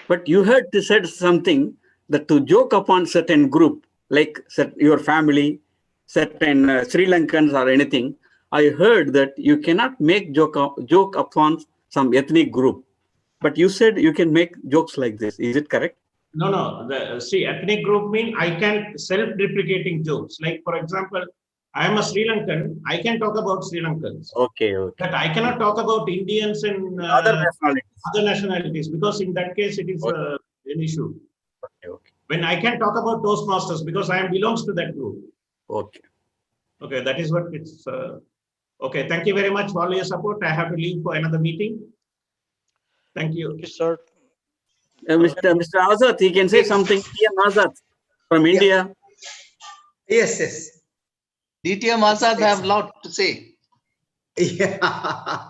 but you had said something that to joke upon certain group, like your family, certain Sri Lankans or anything, I heard that you cannot make joke upon some ethnic group. But you said you can make jokes like this. Is it correct? No. See, ethnic group mean I can self-deprecating jokes. Like, for example, I am a Sri Lankan. I can talk about Sri Lankans. Okay. But I cannot talk about Indians and other nationalities, because in that case it is an issue. Okay. When I can talk about Toastmasters because I belongs to that group. Okay. Okay, that is what it's. Okay, thank you very much for all your support. I have to leave for another meeting. Thank you. Thank you, sir. Mr. Azad, he can say something. DTM Azad from India. Yes. DTM Azad have a lot to say. Yeah.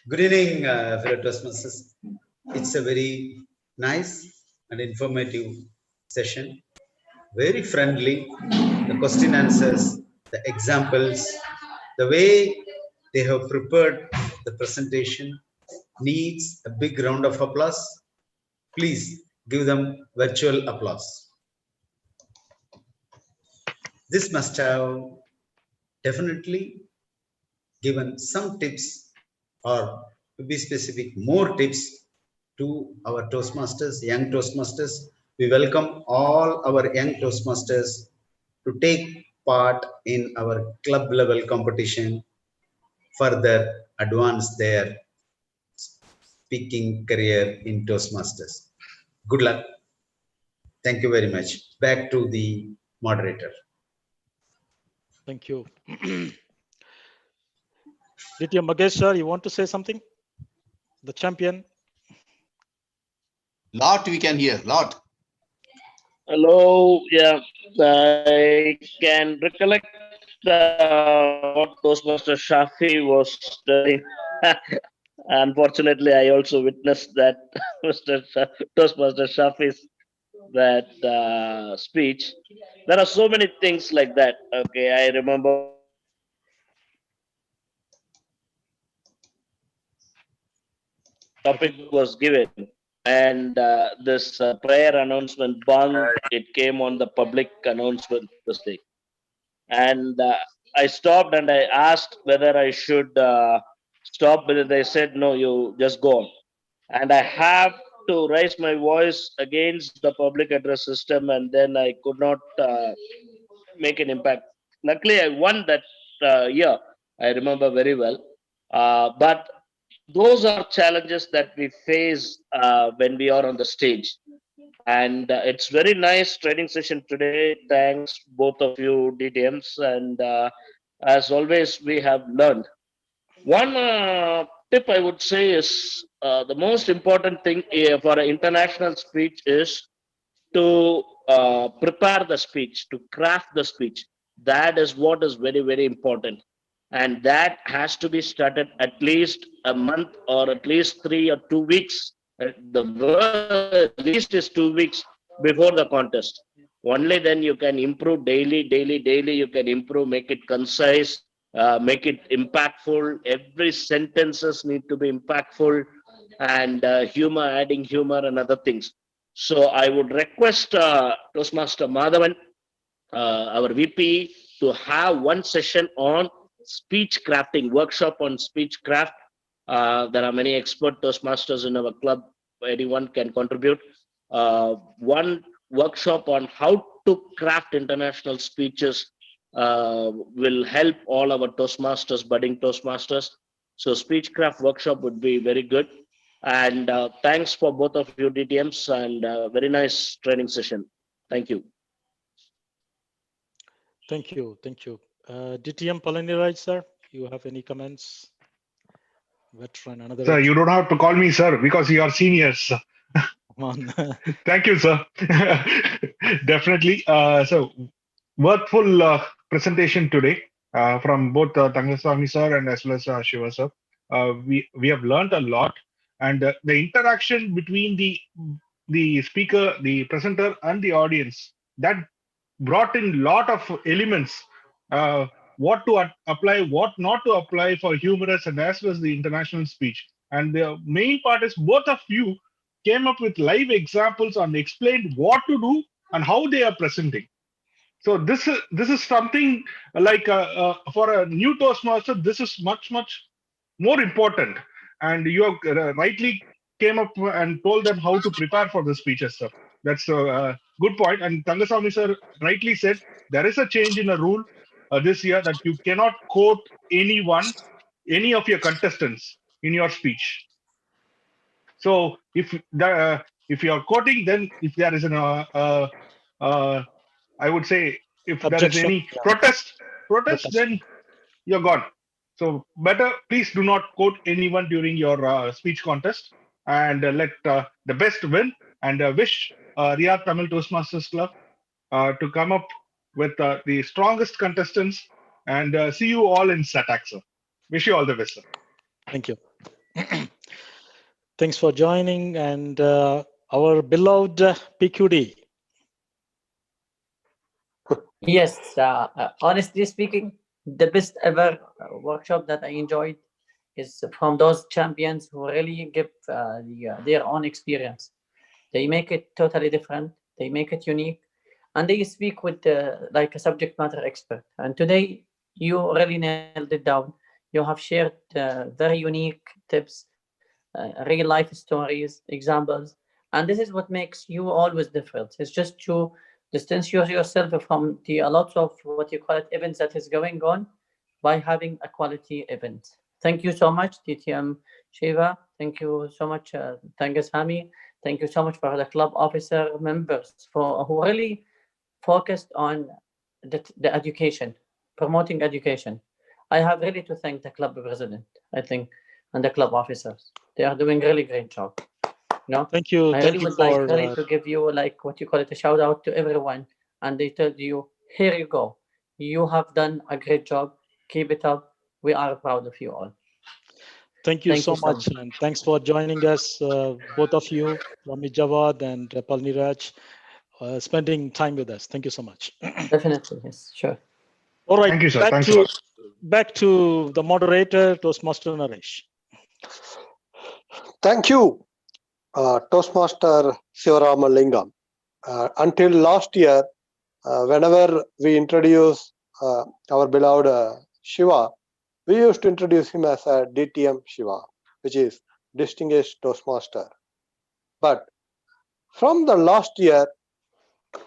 Good evening, fellow Toastmasters. It's a very nice and informative session. Very friendly. The question answers, the examples, the way they have prepared the presentation needs a big round of applause. Please give them virtual applause. This must have definitely given some tips, or to be specific, more tips to our Toastmasters, young Toastmasters. We welcome all our young Toastmasters to take part in our club level competition, further advance their speaking career in Toastmasters. Good luck. Thank you very much. Back to the moderator. Thank you. DTM Magesh sir, you want to say something? The champion. Lot we can hear, lot. Hello, yeah, I can recollect what Toastmaster Shafi was telling. Unfortunately, I also witnessed that Toastmaster Shafi's speech. There are so many things like that. Okay, I remember topic was given, and this prayer announcement bang, it came on the public announcement this day, and I stopped and I asked whether I should stop, but they said no, you just go on, and I have to raise my voice against the public address system, and then I could not make an impact. Luckily, I won that year. I remember very well. But those are challenges that we face when we are on the stage. And it's very nice training session today. Thanks both of you DTMs. And as always, we have learned. One tip I would say is the most important thing for an international speech is to prepare the speech, to craft the speech. That is what is very, very important. And that has to be started at least a month or at least 3 or 2 weeks. The least is 2 weeks before the contest. Only then you can improve daily, daily. You can improve, make it concise, make it impactful. Every sentences need to be impactful, and humor, adding humor and other things. So I would request Toastmaster Madhavan, our VP, to have one session on speech crafting, workshop on speech craft. There are many expert Toastmasters in our club. Anyone can contribute. One workshop on how to craft international speeches will help all our Toastmasters, budding Toastmasters. So speech craft workshop would be very good. And thanks for both of you DTMs, and very nice training session. Thank you. Thank you. Thank you. DTM Palaniraj, sir, you have any comments? Veteran, another. Sir, you don't have to call me sir because you are seniors. Come on. Thank you, sir. Definitely. So, worthful presentation today from both Tangaswamy sir and as well as Shiva sir. We have learned a lot, and the interaction between the speaker, the presenter, and the audience, that brought in lot of elements. What to apply, what not to apply for humorous and as well as the international speech. And the main part is both of you came up with live examples and explained what to do and how they are presenting. So this is something like for a new Toastmaster, this is much more important. And you have rightly came up and told them how to prepare for the speeches, sir. That's a good point. And Tangaswamy sir rightly said there is a change in a rule this year that you cannot quote anyone, any of your contestants in your speech. So if you are quoting, then if there is an I would say if there is any protest, then you're gone. So better, please do not quote anyone during your speech contest, and let the best win. And wish Riyadh Tamil Toastmasters Club to come up with the strongest contestants, and see you all in SATAC, sir. Wish you all the best, sir. Thank you. Thanks for joining, and our beloved PQD. Yes, honestly speaking, the best ever workshop that I enjoyed is from those champions who really give their own experience. They make it totally different. They make it unique, and they speak with like a subject matter expert. And today, you really nailed it down. You have shared very unique tips, real life stories, examples, and this is what makes you always different. It's just to distance yourself from the a lot of what you call it events that is going on by having a quality event. Thank you so much, DTM Shiva. Thank you so much, Tangaswamy. Thank you so much for the club officer members for who really focused on the education, promoting education. I have really to thank the club president, I think, and the club officers. They are doing really great job. No, thank you. I really would like really to give you like what you call it a shout out to everyone, and they told you, here you go. You have done a great job. Keep it up. We are proud of you all. Thank you so much, and thanks for joining us, both of you, Rami Jawad and Palniraj, spending time with us. Thank you so much. Definitely, yes, sure. All right, thank you, sir. Back to the moderator, Toastmaster Naresh. Thank you, Toastmaster Sivaramalingam. Until last year, whenever we introduce our beloved Shiva, we used to introduce him as a DTM Shiva, which is Distinguished Toastmaster. But from the last year,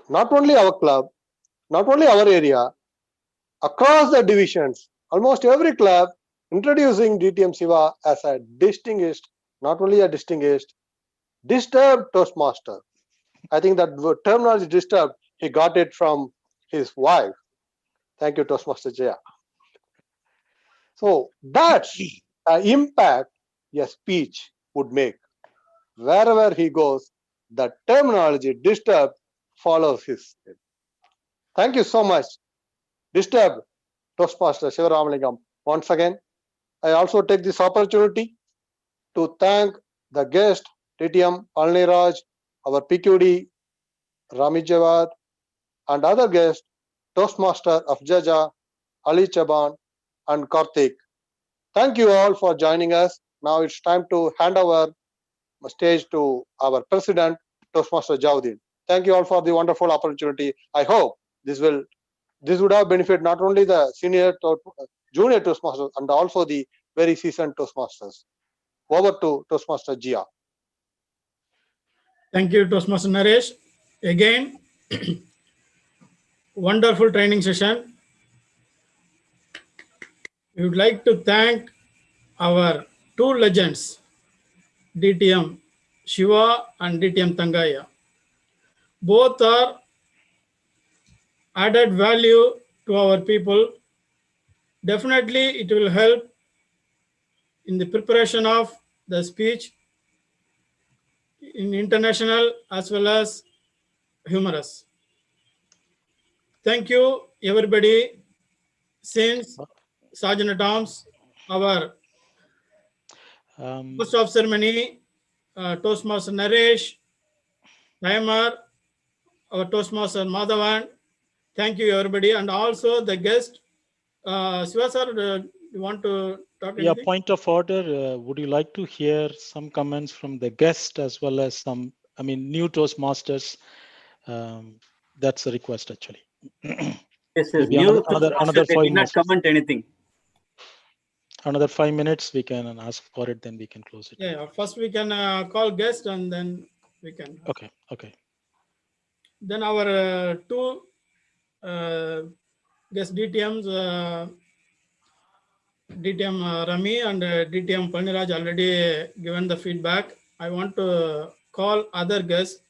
not only our club, not only our area, across the divisions, almost every club introducing DTM Shiva as a distinguished, not only a distinguished, disturbed Toastmaster. I think that terminology disturbed, he got it from his wife. Thank you, Toastmaster Jaya. So that's an impact a speech would make. Wherever he goes, the terminology disturbed follows his. Thank you so much, disturbed Toastmaster Shivaramalingam. Once again, I also take this opportunity to thank the guest, TTM Alniraj, our PQD, Rami Jawad, and other guests, Toastmaster Afjaja, Ali Chaban, and Karthik. Thank you all for joining us. Now it's time to hand over the stage to our president, Toastmaster Jawdin. Thank you all for the wonderful opportunity. I hope this would have benefit not only the junior Toastmasters and also the very seasoned Toastmasters. Over to Toastmaster Jia. Thank you, Toastmaster Naresh. Again, wonderful training session. We would like to thank our two legends, DTM Shiva and DTM Tangaya. Both are added value to our people. Definitely, it will help in the preparation of the speech in international as well as humorous. Thank you, everybody. Since Sergeant at Arms, our First of ceremony, Toastmaster Naresh, Timer, our Toastmaster Madhavan. Thank you, everybody. And also the guest, Shiva sir, you want to talk anything? Yeah, point of order. Would you like to hear some comments from the guest as well as some, new Toastmasters? That's a request, actually. Yes, Maybe new another 5 did not minutes. comment anything. Another 5 minutes, we can ask for it, then we can close it. Yeah, first we can call guest and then we can. Okay. Then our two guest DTMs, DTM Rami and DTM Palniraj already given the feedback. I want to call other guests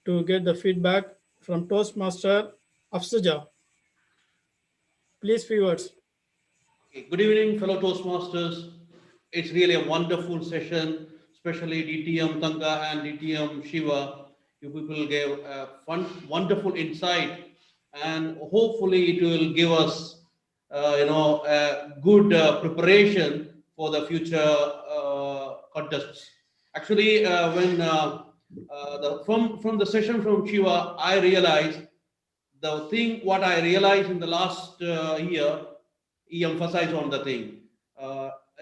to get the feedback from Toastmaster Afsuja. Please, few words. Okay. Good evening, fellow Toastmasters. It's really a wonderful session, especially DTM Tanga and DTM Shiva. You people gave a wonderful insight, and hopefully it will give us, a good preparation for the future contests. Actually, from the session from Shiva, I realized what I realized in the last year. He emphasized on the thing.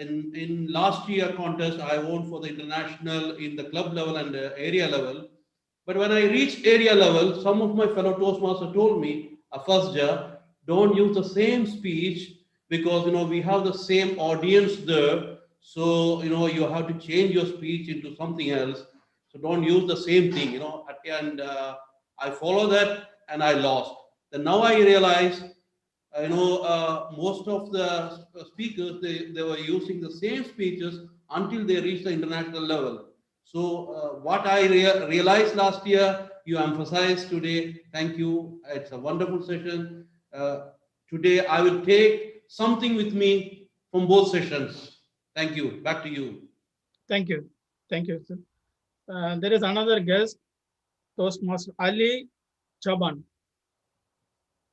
In last year contest, I won for the international in the club level and area level. But when I reached area level, some of my fellow Toastmasters told me, Afasja, don't use the same speech because we have the same audience there. So you have to change your speech into something else. So don't use the same thing. And I follow that and I lost. Then now I realize most of the speakers, they were using the same speeches until they reached the international level. So what I realized last year, you emphasized today. Thank you. It's a wonderful session. Today I will take something with me from both sessions. Thank you. Back to you. Thank you. Thank you, sir. There is another guest, Toastmaster Ali Chaban.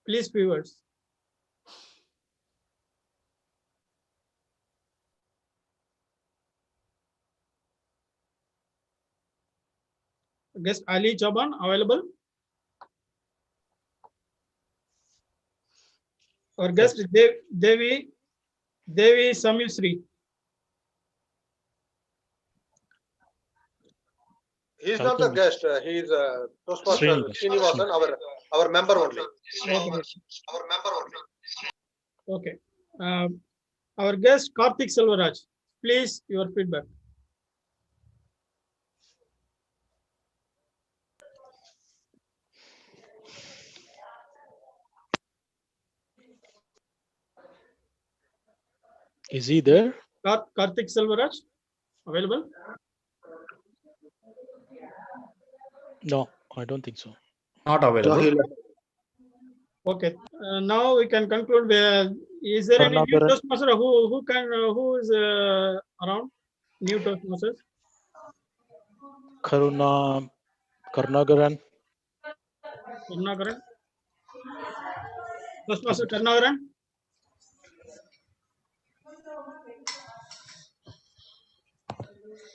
Please, viewers. Guest Ali Chaban available? Or guest Devi Samisri. He's not the guest. He's Toastmaster Srinivasan, our member only. Okay. Our guest Karthik Selvaraj. Please, your feedback. Is he there? Karthik Selvaraj, available? No, I don't think so. Not available. Okay. Now we can conclude. Is there any new Karnagaran. Toastmaster who is around? New Toastmasters? Karnagaran. Karnagaran? Toastmaster Karnagaran?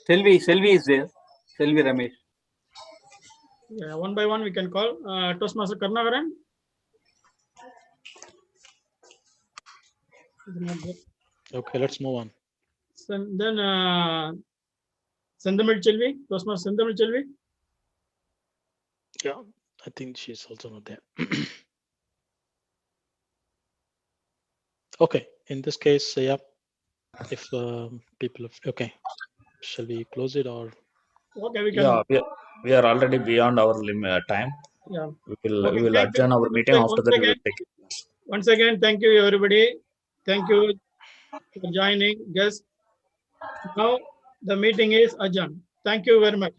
Selvi is there. Selvi Ramesh. Yeah, one by one we can call. Toastmaster Karnagaran? Okay, let's move on. Then Sendamil Chelvi, Toastmaster Sendamil Chelvi. Yeah, I think she's also not there. Okay, in this case, yeah, if people have, okay, shall we close it or? Okay, we can. Yeah, we are already beyond our limit time. Yeah. We Okay, will adjourn our meeting. After that, we will take. Once again, thank you everybody. Thank you for joining, guests. Now the meeting is adjourned. Thank you very much.